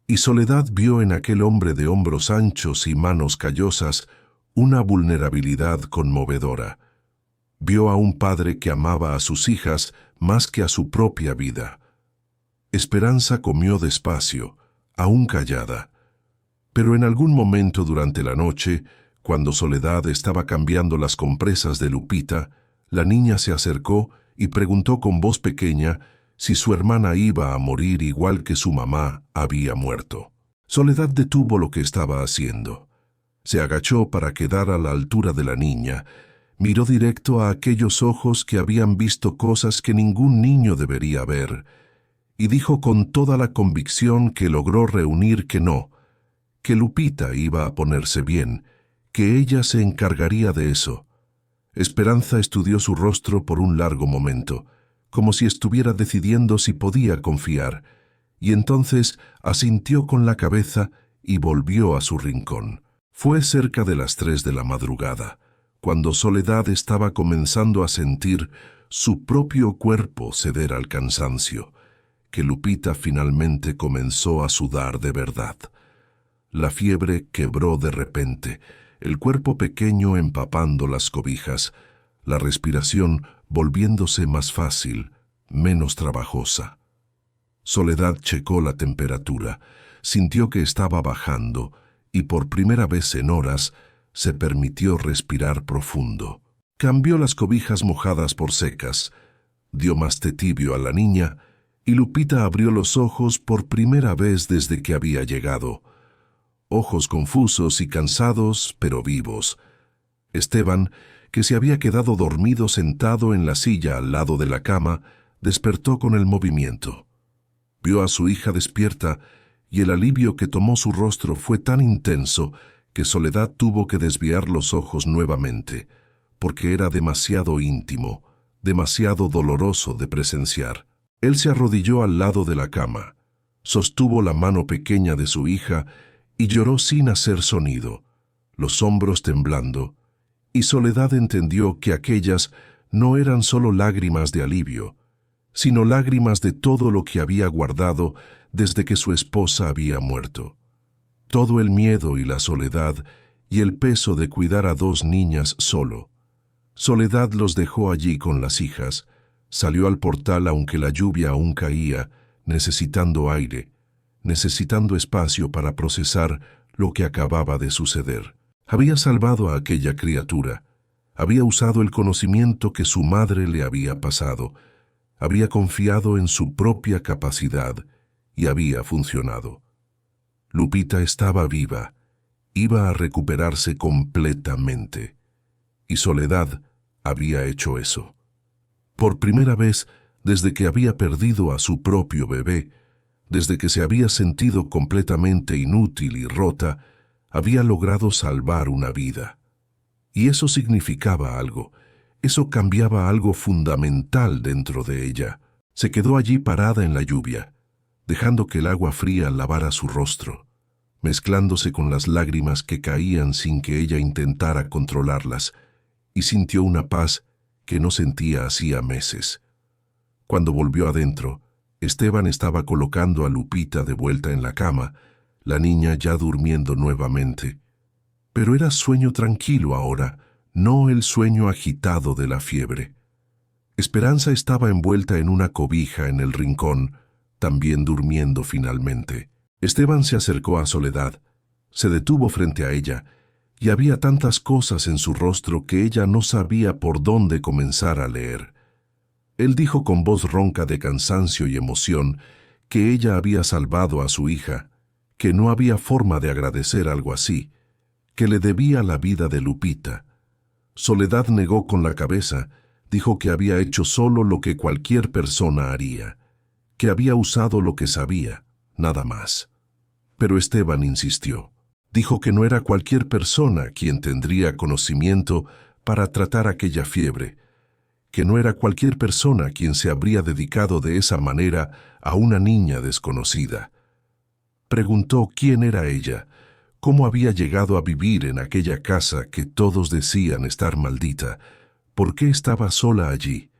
y Soledad vio en aquel hombre de hombros anchos y manos callosas una vulnerabilidad conmovedora. Vio a un padre que amaba a sus hijas más que a su propia vida. Esperanza comió despacio, aún callada. Pero en algún momento durante la noche, cuando Soledad estaba cambiando las compresas de Lupita, la niña se acercó y preguntó con voz pequeña si su hermana iba a morir igual que su mamá había muerto. Soledad detuvo lo que estaba haciendo. Se agachó para quedar a la altura de la niña, miró directo a aquellos ojos que habían visto cosas que ningún niño debería ver, y dijo con toda la convicción que logró reunir que Lupita iba a ponerse bien, que ella se encargaría de eso. Esperanza estudió su rostro por un largo momento, como si estuviera decidiendo si podía confiar, y entonces asintió con la cabeza y volvió a su rincón. Fue cerca de las 3 de la madrugada, cuando Soledad estaba comenzando a sentir su propio cuerpo ceder al cansancio, que Lupita finalmente comenzó a sudar de verdad. La fiebre quebró de repente, el cuerpo pequeño empapando las cobijas, la respiración volviéndose más fácil, menos trabajosa. Soledad checó la temperatura, sintió que estaba bajando y por primera vez en horas se permitió respirar profundo. Cambió las cobijas mojadas por secas, dio más té tibio a la niña y Lupita abrió los ojos por primera vez desde que había llegado. Ojos confusos y cansados, pero vivos. Esteban, que se había quedado dormido sentado en la silla al lado de la cama, despertó con el movimiento. Vio a su hija despierta y el alivio que tomó su rostro fue tan intenso que Soledad tuvo que desviar los ojos nuevamente, porque era demasiado íntimo, demasiado doloroso de presenciar. Él se arrodilló al lado de la cama, sostuvo la mano pequeña de su hija y lloró sin hacer sonido, los hombros temblando, y Soledad entendió que aquellas no eran solo lágrimas de alivio, sino lágrimas de todo lo que había guardado desde que su esposa había muerto. Todo el miedo y la soledad y el peso de cuidar a 2 niñas solo. Soledad los dejó allí con las hijas, salió al portal aunque la lluvia aún caía, necesitando aire, necesitando espacio para procesar lo que acababa de suceder. Había salvado a aquella criatura, había usado el conocimiento que su madre le había pasado, había confiado en su propia capacidad y había funcionado. Lupita estaba viva, iba a recuperarse completamente, y Soledad había hecho eso. Por primera vez desde que había perdido a su propio bebé, desde que se había sentido completamente inútil y rota, había logrado salvar una vida. Y eso significaba algo, eso cambiaba algo fundamental dentro de ella. Se quedó allí parada en la lluvia, dejando que el agua fría lavara su rostro, mezclándose con las lágrimas que caían sin que ella intentara controlarlas, y sintió una paz que no sentía hacía meses. Cuando volvió adentro, Esteban estaba colocando a Lupita de vuelta en la cama, la niña ya durmiendo nuevamente. Pero era sueño tranquilo ahora, no el sueño agitado de la fiebre. Esperanza estaba envuelta en una cobija en el rincón, también durmiendo finalmente. Esteban se acercó a Soledad, se detuvo frente a ella, y había tantas cosas en su rostro que ella no sabía por dónde comenzar a leer. Él dijo con voz ronca de cansancio y emoción que ella había salvado a su hija, que no había forma de agradecer algo así, que le debía la vida de Lupita. Soledad negó con la cabeza, dijo que había hecho solo lo que cualquier persona haría, que había usado lo que sabía, nada más. Pero Esteban insistió. Dijo que no era cualquier persona quien tendría conocimiento para tratar aquella fiebre, que no era cualquier persona quien se habría dedicado de esa manera a una niña desconocida. Preguntó quién era ella, cómo había llegado a vivir en aquella casa que todos decían estar maldita, por qué estaba sola allí,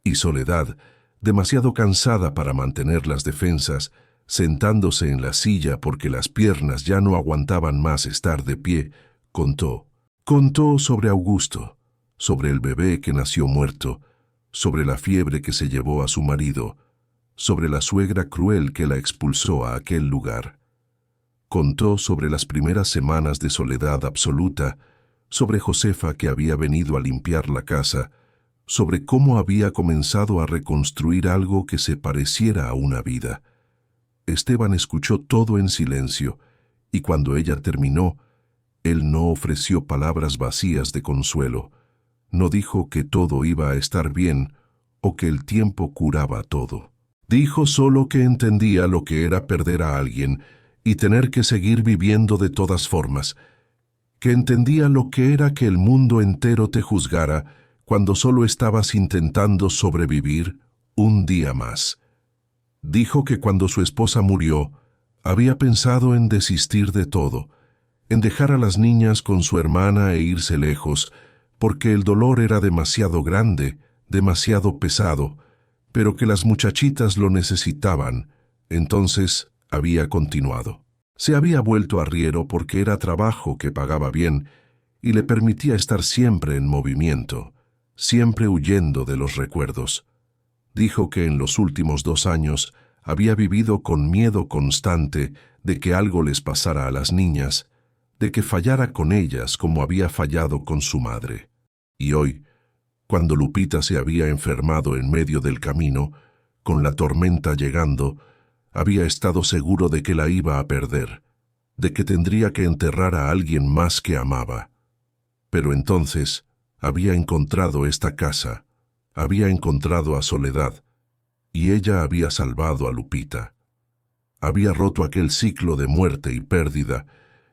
y Soledad, demasiado cansada para mantener las defensas, sentándose en la silla porque las piernas ya no aguantaban más estar de pie, contó. Contó sobre Augusto, sobre el bebé que nació muerto, sobre la fiebre que se llevó a su marido, sobre la suegra cruel que la expulsó a aquel lugar. Contó sobre las primeras semanas de soledad absoluta, sobre Josefa que había venido a limpiar la casa, sobre cómo había comenzado a reconstruir algo que se pareciera a una vida. Esteban escuchó todo en silencio, y cuando ella terminó, él no ofreció palabras vacías de consuelo. No dijo que todo iba a estar bien o que el tiempo curaba todo. Dijo solo que entendía lo que era perder a alguien y tener que seguir viviendo de todas formas, que entendía lo que era que el mundo entero te juzgara cuando solo estabas intentando sobrevivir un día más. Dijo que cuando su esposa murió, había pensado en desistir de todo, en dejar a las niñas con su hermana e irse lejos, porque el dolor era demasiado grande, demasiado pesado, pero que las muchachitas lo necesitaban. Entonces había continuado. Se había vuelto arriero porque era trabajo que pagaba bien y le permitía estar siempre en movimiento, siempre huyendo de los recuerdos. Dijo que en los últimos 2 años había vivido con miedo constante de que algo les pasara a las niñas, de que fallara con ellas como había fallado con su madre. Y hoy, cuando Lupita se había enfermado en medio del camino, con la tormenta llegando, había estado seguro de que la iba a perder, de que tendría que enterrar a alguien más que amaba. Pero entonces había encontrado esta casa, había encontrado a Soledad, y ella había salvado a Lupita. Había roto aquel ciclo de muerte y pérdida,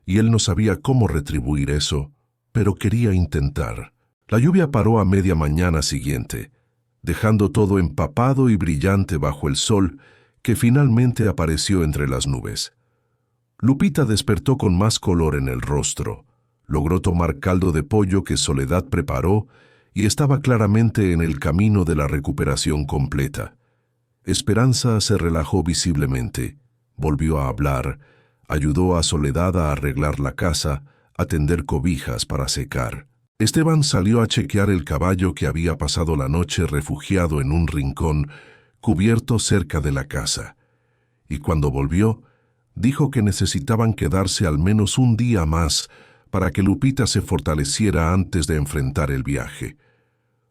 y él no sabía cómo retribuir eso, pero quería intentar. La lluvia paró a media mañana siguiente, dejando todo empapado y brillante bajo el sol que finalmente apareció entre las nubes. Lupita despertó con más color en el rostro, logró tomar caldo de pollo que Soledad preparó y estaba claramente en el camino de la recuperación completa. Esperanza se relajó visiblemente, volvió a hablar, ayudó a Soledad a arreglar la casa, a tender cobijas para secar. Esteban salió a chequear el caballo que había pasado la noche refugiado en un rincón cubierto cerca de la casa, y cuando volvió, dijo que necesitaban quedarse al menos un día más para que Lupita se fortaleciera antes de enfrentar el viaje.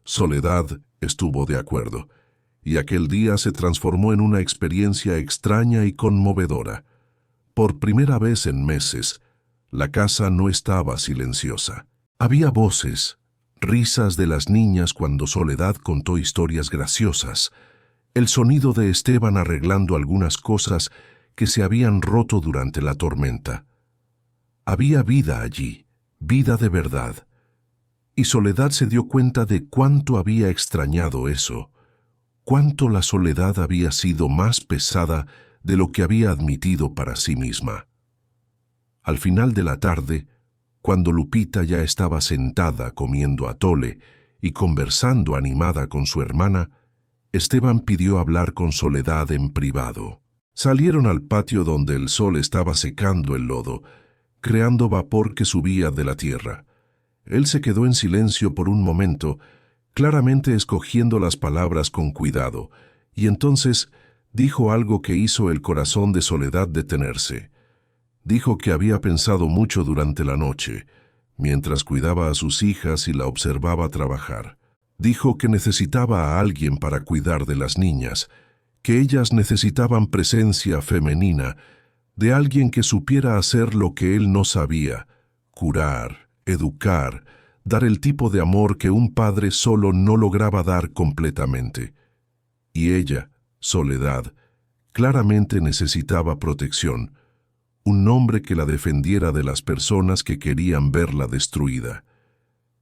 Soledad estuvo de acuerdo, y aquel día se transformó en una experiencia extraña y conmovedora. Por primera vez en meses, la casa no estaba silenciosa. Había voces, risas de las niñas cuando Soledad contó historias graciosas, el sonido de Esteban arreglando algunas cosas que se habían roto durante la tormenta. Había vida allí, vida de verdad. Y Soledad se dio cuenta de cuánto había extrañado eso, cuánto la soledad había sido más pesada de lo que había admitido para sí misma. Al final de la tarde, cuando Lupita ya estaba sentada comiendo atole y conversando animada con su hermana, Esteban pidió hablar con Soledad en privado. Salieron al patio donde el sol estaba secando el lodo, creando vapor que subía de la tierra. Él se quedó en silencio por un momento, claramente escogiendo las palabras con cuidado, y entonces dijo algo que hizo el corazón de Soledad detenerse. Dijo que había pensado mucho durante la noche, mientras cuidaba a sus hijas y la observaba trabajar. Dijo que necesitaba a alguien para cuidar de las niñas, que ellas necesitaban presencia femenina, de alguien que supiera hacer lo que él no sabía, curar, educar, dar el tipo de amor que un padre solo no lograba dar completamente. Y ella, Soledad, claramente necesitaba protección, un hombre que la defendiera de las personas que querían verla destruida.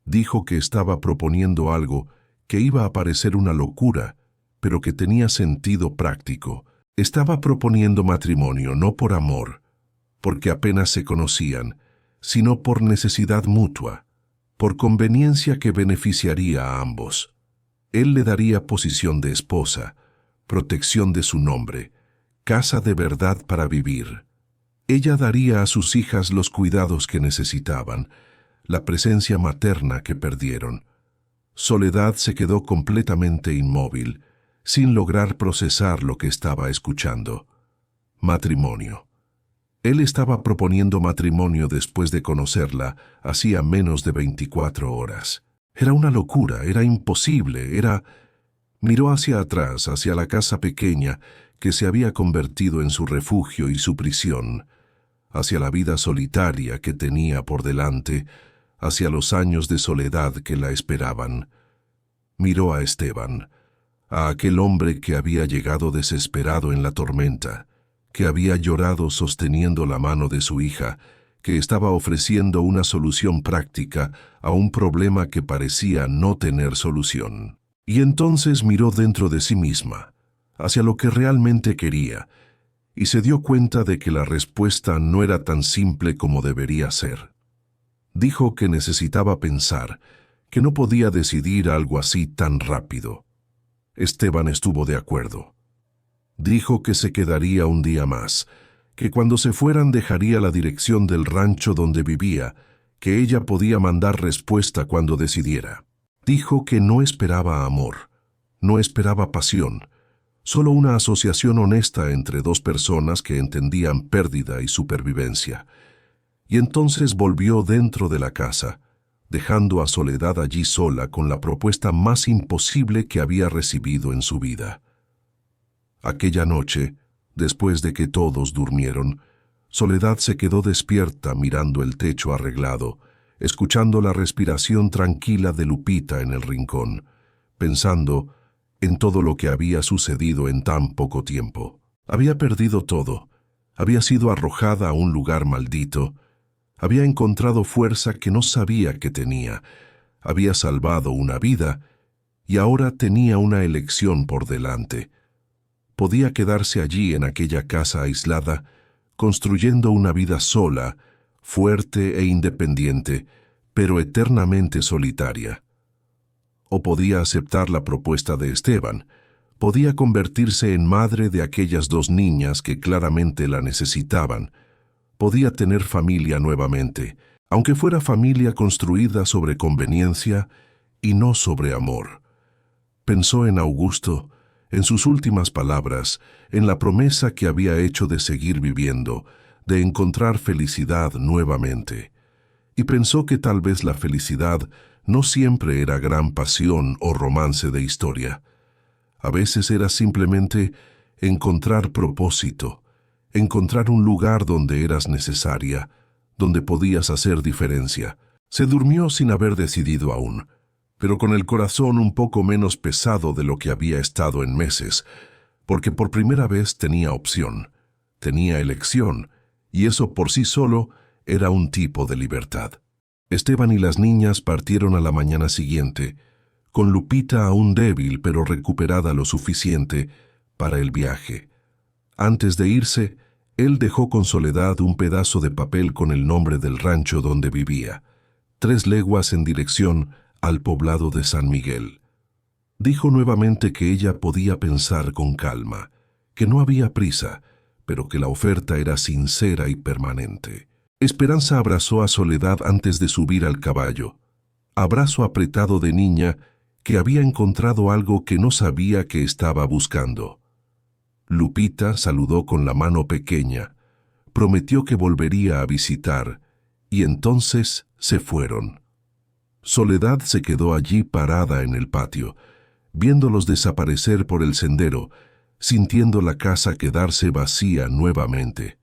Dijo que estaba proponiendo algo que iba a parecer una locura, pero que tenía sentido práctico. Estaba proponiendo matrimonio no por amor, porque apenas se conocían, sino por necesidad mutua, por conveniencia que beneficiaría a ambos. Él le daría posición de esposa, protección de su nombre, casa de verdad para vivir. Ella daría a sus hijas los cuidados que necesitaban, la presencia materna que perdieron. Soledad se quedó completamente inmóvil, sin lograr procesar lo que estaba escuchando. Matrimonio. Él estaba proponiendo matrimonio después de conocerla hacía menos de 24 horas. Era una locura, era imposible, Miró hacia atrás, hacia la casa pequeña que se había convertido en su refugio y su prisión, hacia la vida solitaria que tenía por delante, hacia los años de soledad que la esperaban. Miró a Esteban, a aquel hombre que había llegado desesperado en la tormenta, que había llorado sosteniendo la mano de su hija, que estaba ofreciendo una solución práctica a un problema que parecía no tener solución. Y entonces miró dentro de sí misma, hacia lo que realmente quería, y se dio cuenta de que la respuesta no era tan simple como debería ser. Dijo que necesitaba pensar, que no podía decidir algo así tan rápido. Esteban estuvo de acuerdo. Dijo que se quedaría un día más, que cuando se fueran dejaría la dirección del rancho donde vivía, que ella podía mandar respuesta cuando decidiera. Dijo que no esperaba amor, no esperaba pasión, solo una asociación honesta entre dos personas que entendían pérdida y supervivencia. Y entonces volvió dentro de la casa, dejando a Soledad allí sola con la propuesta más imposible que había recibido en su vida. Aquella noche, después de que todos durmieron, Soledad se quedó despierta mirando el techo arreglado, escuchando la respiración tranquila de Lupita en el rincón, pensando en todo lo que había sucedido en tan poco tiempo. Había perdido todo, había sido arrojada a un lugar maldito, había encontrado fuerza que no sabía que tenía, había salvado una vida y ahora tenía una elección por delante. Podía quedarse allí en aquella casa aislada, construyendo una vida sola, fuerte e independiente, pero eternamente solitaria. O podía aceptar la propuesta de Esteban, podía convertirse en madre de aquellas dos niñas que claramente la necesitaban, podía tener familia nuevamente, aunque fuera familia construida sobre conveniencia y no sobre amor. Pensó en Augusto, en sus últimas palabras, en la promesa que había hecho de seguir viviendo, de encontrar felicidad nuevamente. Y pensó que tal vez la felicidad no siempre era gran pasión o romance de historia. A veces era simplemente encontrar propósito, encontrar un lugar donde eras necesaria, donde podías hacer diferencia. Se durmió sin haber decidido aún, pero con el corazón un poco menos pesado de lo que había estado en meses, porque por primera vez tenía opción, tenía elección, y eso por sí solo era un tipo de libertad. Esteban y las niñas partieron a la mañana siguiente, con Lupita aún débil pero recuperada lo suficiente para el viaje. Antes de irse, él dejó con Soledad un pedazo de papel con el nombre del rancho donde vivía, 3 leguas en dirección al poblado de San Miguel. Dijo nuevamente que ella podía pensar con calma, que no había prisa, pero que la oferta era sincera y permanente. Esperanza abrazó a Soledad antes de subir al caballo, abrazo apretado de niña que había encontrado algo que no sabía que estaba buscando. Lupita saludó con la mano pequeña, prometió que volvería a visitar, y entonces se fueron. Soledad se quedó allí parada en el patio, viéndolos desaparecer por el sendero, sintiendo la casa quedarse vacía nuevamente.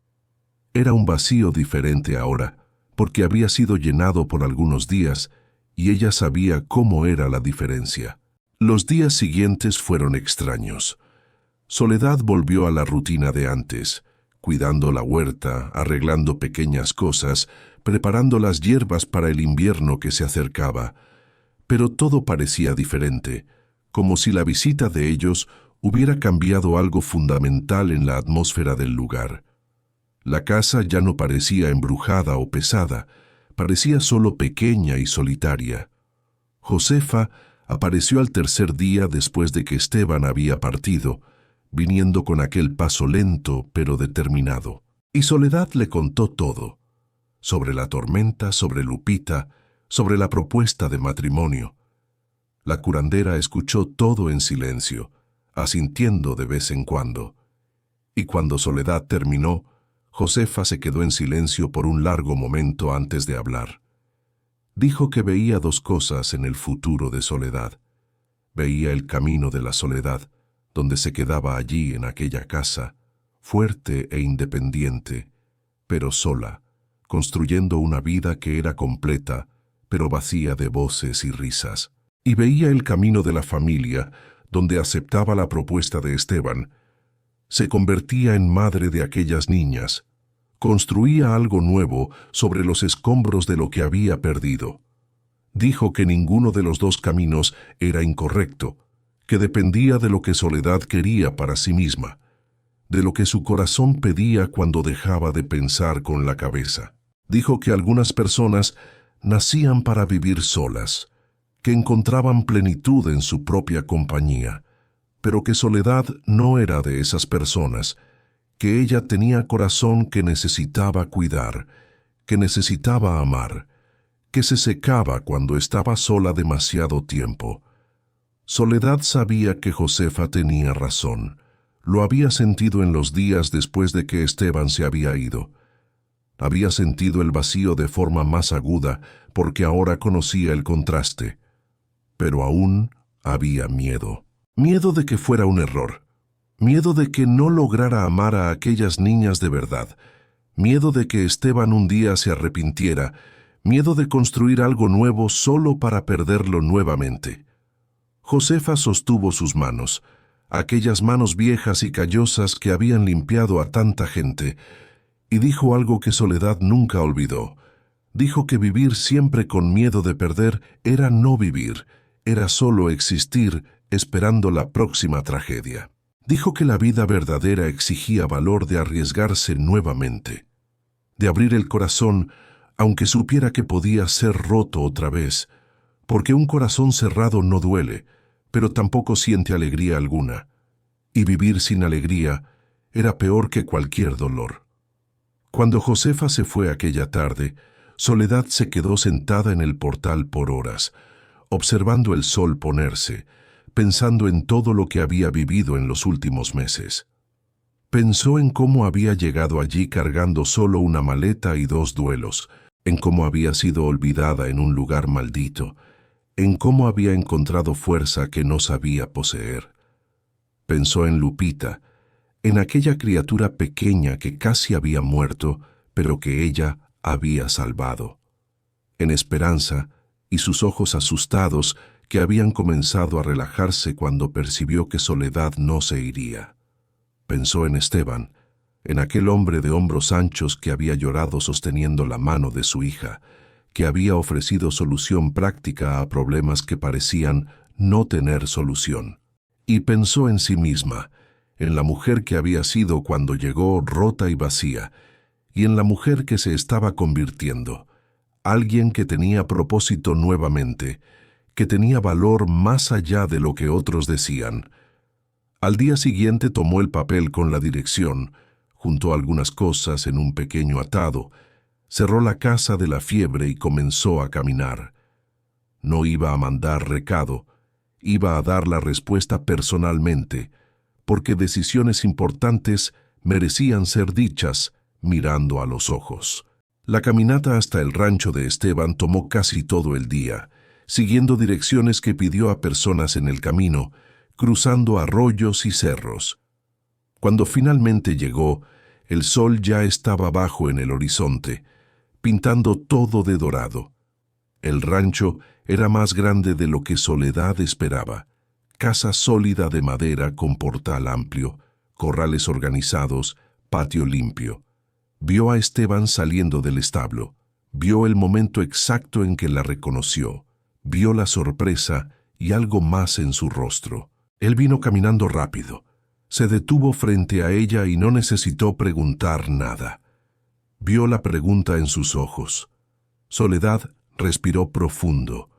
Era un vacío diferente ahora, porque había sido llenado por algunos días, y ella sabía cómo era la diferencia. Los días siguientes fueron extraños. Soledad volvió a la rutina de antes, cuidando la huerta, arreglando pequeñas cosas, preparando las hierbas para el invierno que se acercaba. Pero todo parecía diferente, como si la visita de ellos hubiera cambiado algo fundamental en la atmósfera del lugar. La casa ya no parecía embrujada o pesada, parecía solo pequeña y solitaria. Josefa apareció al tercer día después de que Esteban había partido, viniendo con aquel paso lento pero determinado. Y Soledad le contó todo, sobre la tormenta, sobre Lupita, sobre la propuesta de matrimonio. La curandera escuchó todo en silencio, asintiendo de vez en cuando. Y cuando Soledad terminó, Josefa se quedó en silencio por un largo momento antes de hablar. Dijo que veía dos cosas en el futuro de Soledad. Veía el camino de la soledad, donde se quedaba allí en aquella casa, fuerte e independiente, pero sola, construyendo una vida que era completa, pero vacía de voces y risas. Y veía el camino de la familia, donde aceptaba la propuesta de Esteban. Se convertía en madre de aquellas niñas. Construía algo nuevo sobre los escombros de lo que había perdido. Dijo que ninguno de los dos caminos era incorrecto, que dependía de lo que Soledad quería para sí misma, de lo que su corazón pedía cuando dejaba de pensar con la cabeza. Dijo que algunas personas nacían para vivir solas, que encontraban plenitud en su propia compañía, pero que Soledad no era de esas personas, que ella tenía corazón que necesitaba cuidar, que necesitaba amar, que se secaba cuando estaba sola demasiado tiempo. Soledad sabía que Josefa tenía razón. Lo había sentido en los días después de que Esteban se había ido. Había sentido el vacío de forma más aguda porque ahora conocía el contraste. Pero aún había miedo. Miedo de que fuera un error. Miedo de que no lograra amar a aquellas niñas de verdad. Miedo de que Esteban un día se arrepintiera. Miedo de construir algo nuevo solo para perderlo nuevamente. Josefa sostuvo sus manos, aquellas manos viejas y callosas que habían limpiado a tanta gente, y dijo algo que Soledad nunca olvidó. Dijo que vivir siempre con miedo de perder era no vivir, era solo existir esperando la próxima tragedia. Dijo que la vida verdadera exigía valor de arriesgarse nuevamente, de abrir el corazón, aunque supiera que podía ser roto otra vez, porque un corazón cerrado no duele, pero tampoco siente alegría alguna, y vivir sin alegría era peor que cualquier dolor. Cuando Josefa se fue aquella tarde, Soledad se quedó sentada en el portal por horas, observando el sol ponerse, pensando en todo lo que había vivido en los últimos meses. Pensó en cómo había llegado allí cargando solo una maleta y 2 duelos, en cómo había sido olvidada en un lugar maldito, en cómo había encontrado fuerza que no sabía poseer. Pensó en Lupita, en aquella criatura pequeña que casi había muerto, pero que ella había salvado. En Esperanza, y sus ojos asustados que habían comenzado a relajarse cuando percibió que Soledad no se iría. Pensó en Esteban, en aquel hombre de hombros anchos que había llorado sosteniendo la mano de su hija, que había ofrecido solución práctica a problemas que parecían no tener solución. Y pensó en sí misma, en la mujer que había sido cuando llegó rota y vacía, y en la mujer que se estaba convirtiendo, alguien que tenía propósito nuevamente, que tenía valor más allá de lo que otros decían. Al día siguiente tomó el papel con la dirección, juntó algunas cosas en un pequeño atado, cerró la casa de la fiebre y comenzó a caminar. No iba a mandar recado, iba a dar la respuesta personalmente, porque decisiones importantes merecían ser dichas mirando a los ojos. La caminata hasta el rancho de Esteban tomó casi todo el día, siguiendo direcciones que pidió a personas en el camino, cruzando arroyos y cerros. Cuando finalmente llegó, el sol ya estaba bajo en el horizonte, pintando todo de dorado. El rancho era más grande de lo que Soledad esperaba. Casa sólida de madera con portal amplio, corrales organizados, patio limpio. Vio a Esteban saliendo del establo. Vio el momento exacto en que la reconoció. Vio la sorpresa y algo más en su rostro. Él vino caminando rápido. Se detuvo frente a ella y no necesitó preguntar nada. Vio la pregunta en sus ojos. Soledad respiró profundo.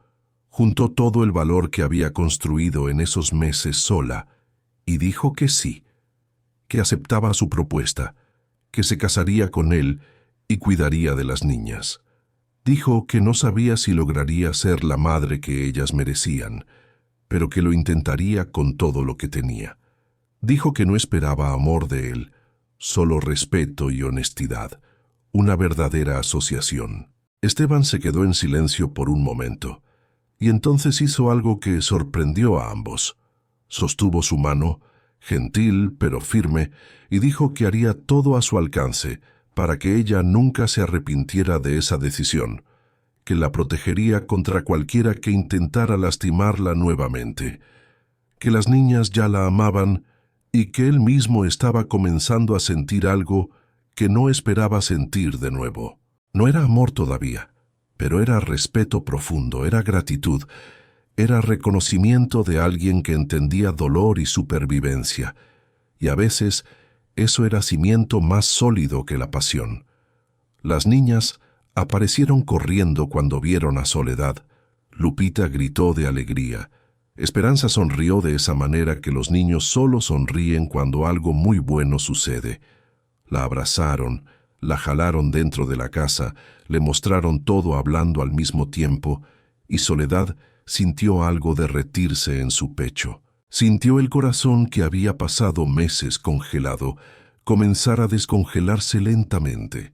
Juntó todo el valor que había construido en esos meses sola y dijo que sí, que aceptaba su propuesta, que se casaría con él y cuidaría de las niñas. Dijo que no sabía si lograría ser la madre que ellas merecían, pero que lo intentaría con todo lo que tenía. Dijo que no esperaba amor de él, solo respeto y honestidad, una verdadera asociación. Esteban se quedó en silencio por un momento, y entonces hizo algo que sorprendió a ambos. Sostuvo su mano, gentil pero firme, y dijo que haría todo a su alcance para que ella nunca se arrepintiera de esa decisión, que la protegería contra cualquiera que intentara lastimarla nuevamente, que las niñas ya la amaban y que él mismo estaba comenzando a sentir algo que no esperaba sentir de nuevo. No era amor todavía, pero era respeto profundo, era gratitud, era reconocimiento de alguien que entendía dolor y supervivencia, y a veces eso era cimiento más sólido que la pasión. Las niñas aparecieron corriendo cuando vieron a Soledad. Lupita gritó de alegría. Esperanza sonrió de esa manera que los niños solo sonríen cuando algo muy bueno sucede. La abrazaron, la jalaron dentro de la casa, le mostraron todo hablando al mismo tiempo, y Soledad sintió algo derretirse en su pecho. Sintió el corazón que había pasado meses congelado comenzar a descongelarse lentamente.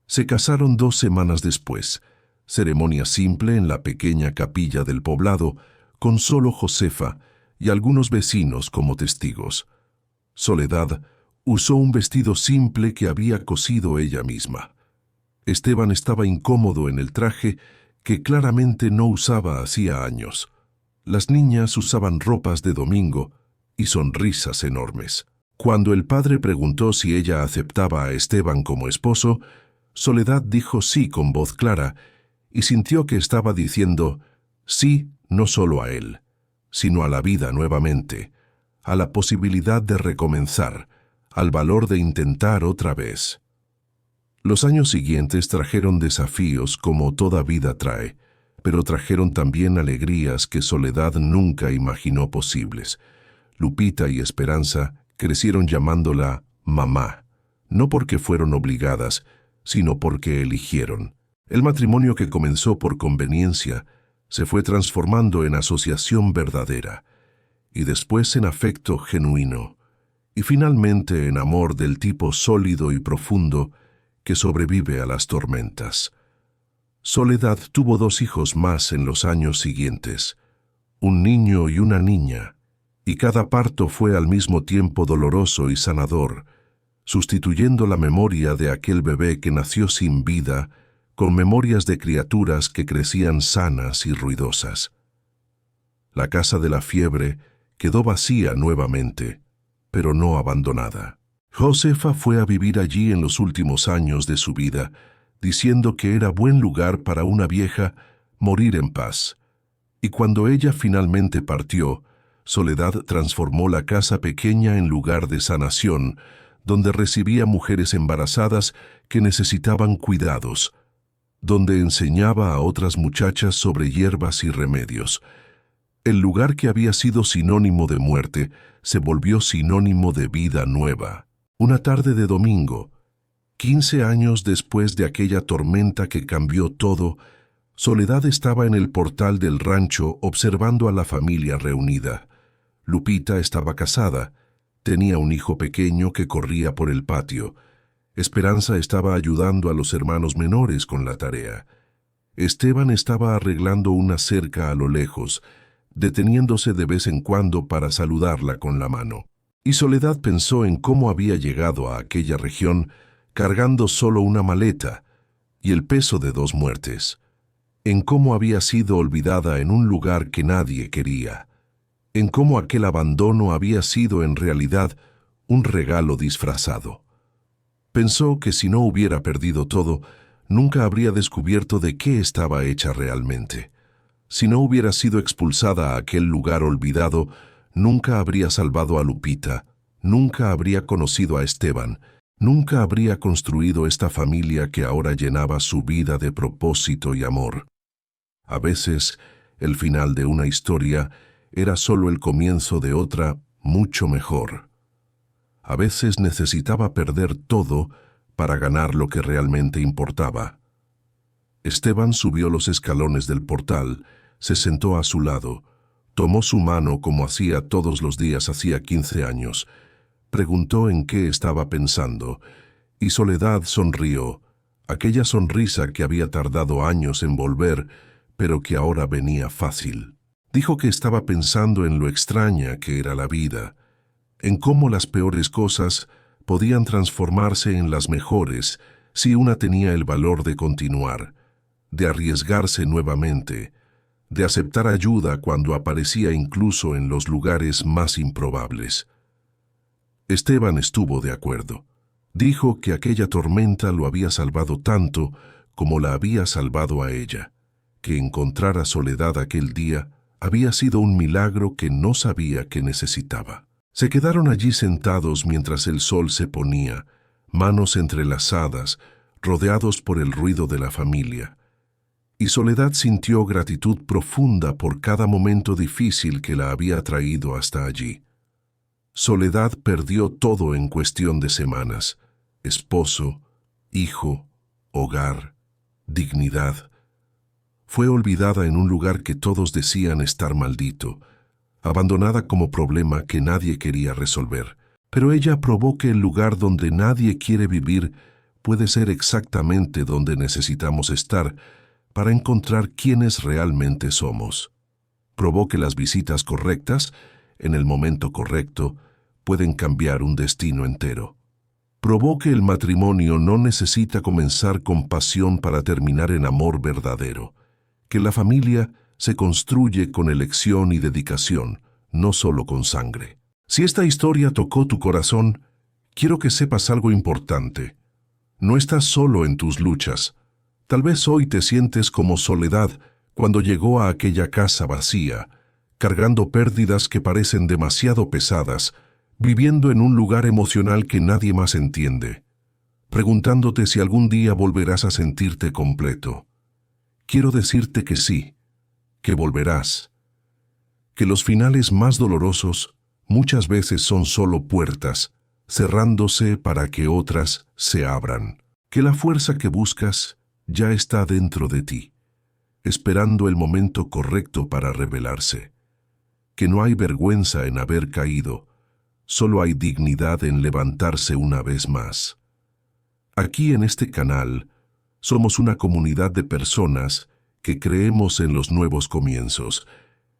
Se casaron 2 semanas después, ceremonia simple en la pequeña capilla del poblado, con solo Josefa y algunos vecinos como testigos. Soledad usó un vestido simple que había cosido ella misma. Esteban estaba incómodo en el traje que claramente no usaba hacía años. Las niñas usaban ropas de domingo y sonrisas enormes. Cuando el padre preguntó si ella aceptaba a Esteban como esposo, Soledad dijo sí con voz clara y sintió que estaba diciendo sí no solo a él, sino a la vida nuevamente, a la posibilidad de recomenzar, al valor de intentar otra vez. Los años siguientes trajeron desafíos como toda vida trae, pero trajeron también alegrías que Soledad nunca imaginó posibles. Lupita y Esperanza crecieron llamándola mamá, no porque fueron obligadas, sino porque eligieron. El matrimonio que comenzó por conveniencia se fue transformando en asociación verdadera, y después en afecto genuino, y finalmente en amor del tipo sólido y profundo que sobrevive a las tormentas. Soledad tuvo 2 hijos más en los años siguientes, un niño y una niña, y cada parto fue al mismo tiempo doloroso y sanador, sustituyendo la memoria de aquel bebé que nació sin vida con memorias de criaturas que crecían sanas y ruidosas. La casa de la fiebre quedó vacía nuevamente, pero no abandonada. Josefa fue a vivir allí en los últimos años de su vida, diciendo que era buen lugar para una vieja morir en paz. Y cuando ella finalmente partió, Soledad transformó la casa pequeña en lugar de sanación, donde recibía mujeres embarazadas que necesitaban cuidados, donde enseñaba a otras muchachas sobre hierbas y remedios. El lugar que había sido sinónimo de muerte se volvió sinónimo de vida nueva. Una tarde de domingo, 15 años después de aquella tormenta que cambió todo, Soledad estaba en el portal del rancho observando a la familia reunida. Lupita estaba casada, tenía un hijo pequeño que corría por el patio. Esperanza estaba ayudando a los hermanos menores con la tarea. Esteban estaba arreglando una cerca a lo lejos, deteniéndose de vez en cuando para saludarla con la mano. Y Soledad pensó en cómo había llegado a aquella región cargando solo una maleta y el peso de 2 muertes, en cómo había sido olvidada en un lugar que nadie quería, en cómo aquel abandono había sido en realidad un regalo disfrazado. Pensó que si no hubiera perdido todo, nunca habría descubierto de qué estaba hecha realmente. Si no hubiera sido expulsada a aquel lugar olvidado, nunca habría salvado a Lupita, nunca habría conocido a Esteban, nunca habría construido esta familia que ahora llenaba su vida de propósito y amor. A veces, el final de una historia era solo el comienzo de otra mucho mejor. A veces necesitaba perder todo para ganar lo que realmente importaba. Esteban subió los escalones del portal, se sentó a su lado, tomó su mano como hacía todos los días hacía 15 años, preguntó en qué estaba pensando, y Soledad sonrió, aquella sonrisa que había tardado años en volver, pero que ahora venía fácil. Dijo que estaba pensando en lo extraña que era la vida, en cómo las peores cosas podían transformarse en las mejores si una tenía el valor de continuar, de arriesgarse nuevamente, de aceptar ayuda cuando aparecía incluso en los lugares más improbables. Esteban estuvo de acuerdo. Dijo que aquella tormenta lo había salvado tanto como la había salvado a ella, que encontrar a Soledad aquel día había sido un milagro que no sabía que necesitaba. Se quedaron allí sentados mientras el sol se ponía, manos entrelazadas, rodeados por el ruido de la familia. Y Soledad sintió gratitud profunda por cada momento difícil que la había traído hasta allí. Soledad perdió todo en cuestión de semanas: esposo, hijo, hogar, dignidad. Fue olvidada en un lugar que todos decían estar maldito, abandonada como problema que nadie quería resolver. Pero ella probó que el lugar donde nadie quiere vivir puede ser exactamente donde necesitamos estar para encontrar quiénes realmente somos. Probó que las visitas correctas, en el momento correcto, pueden cambiar un destino entero. Probó que el matrimonio no necesita comenzar con pasión para terminar en amor verdadero, que la familia se construye con elección y dedicación, no solo con sangre. Si esta historia tocó tu corazón, quiero que sepas algo importante. No estás solo en tus luchas. Tal vez hoy te sientes como Soledad cuando llegó a aquella casa vacía, cargando pérdidas que parecen demasiado pesadas, viviendo en un lugar emocional que nadie más entiende, preguntándote si algún día volverás a sentirte completo. Quiero decirte que sí, que volverás, que los finales más dolorosos muchas veces son solo puertas, cerrándose para que otras se abran, que la fuerza que buscas ya está dentro de ti, esperando el momento correcto para revelarse, que no hay vergüenza en haber caído, solo hay dignidad en levantarse una vez más. Aquí en este canal, somos una comunidad de personas que creemos en los nuevos comienzos,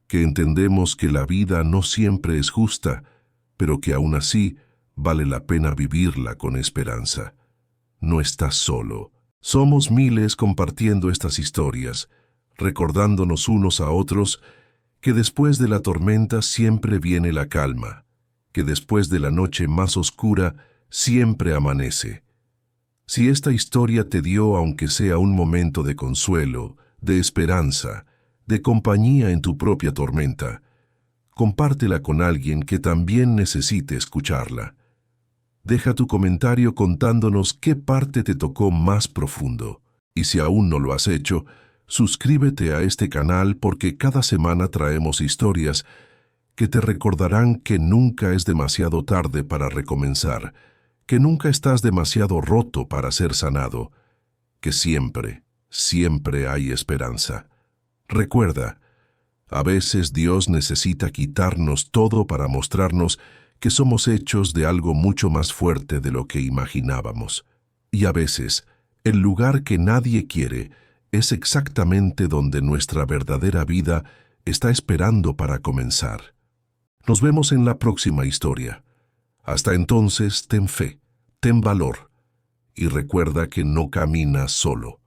que entendemos que la vida no siempre es justa, pero que aún así vale la pena vivirla con esperanza. No estás solo. Somos miles compartiendo estas historias, recordándonos unos a otros que después de la tormenta siempre viene la calma, que después de la noche más oscura siempre amanece. Si esta historia te dio, aunque sea un momento de consuelo, de esperanza, de compañía en tu propia tormenta, compártela con alguien que también necesite escucharla. Deja tu comentario contándonos qué parte te tocó más profundo. Y si aún no lo has hecho, suscríbete a este canal porque cada semana traemos historias que te recordarán que nunca es demasiado tarde para recomenzar, que nunca estás demasiado roto para ser sanado, que siempre, siempre hay esperanza. Recuerda, a veces Dios necesita quitarnos todo para mostrarnos que somos hechos de algo mucho más fuerte de lo que imaginábamos. Y a veces, el lugar que nadie quiere es exactamente donde nuestra verdadera vida está esperando para comenzar. Nos vemos en la próxima historia. Hasta entonces, ten fe, ten valor y recuerda que no caminas solo.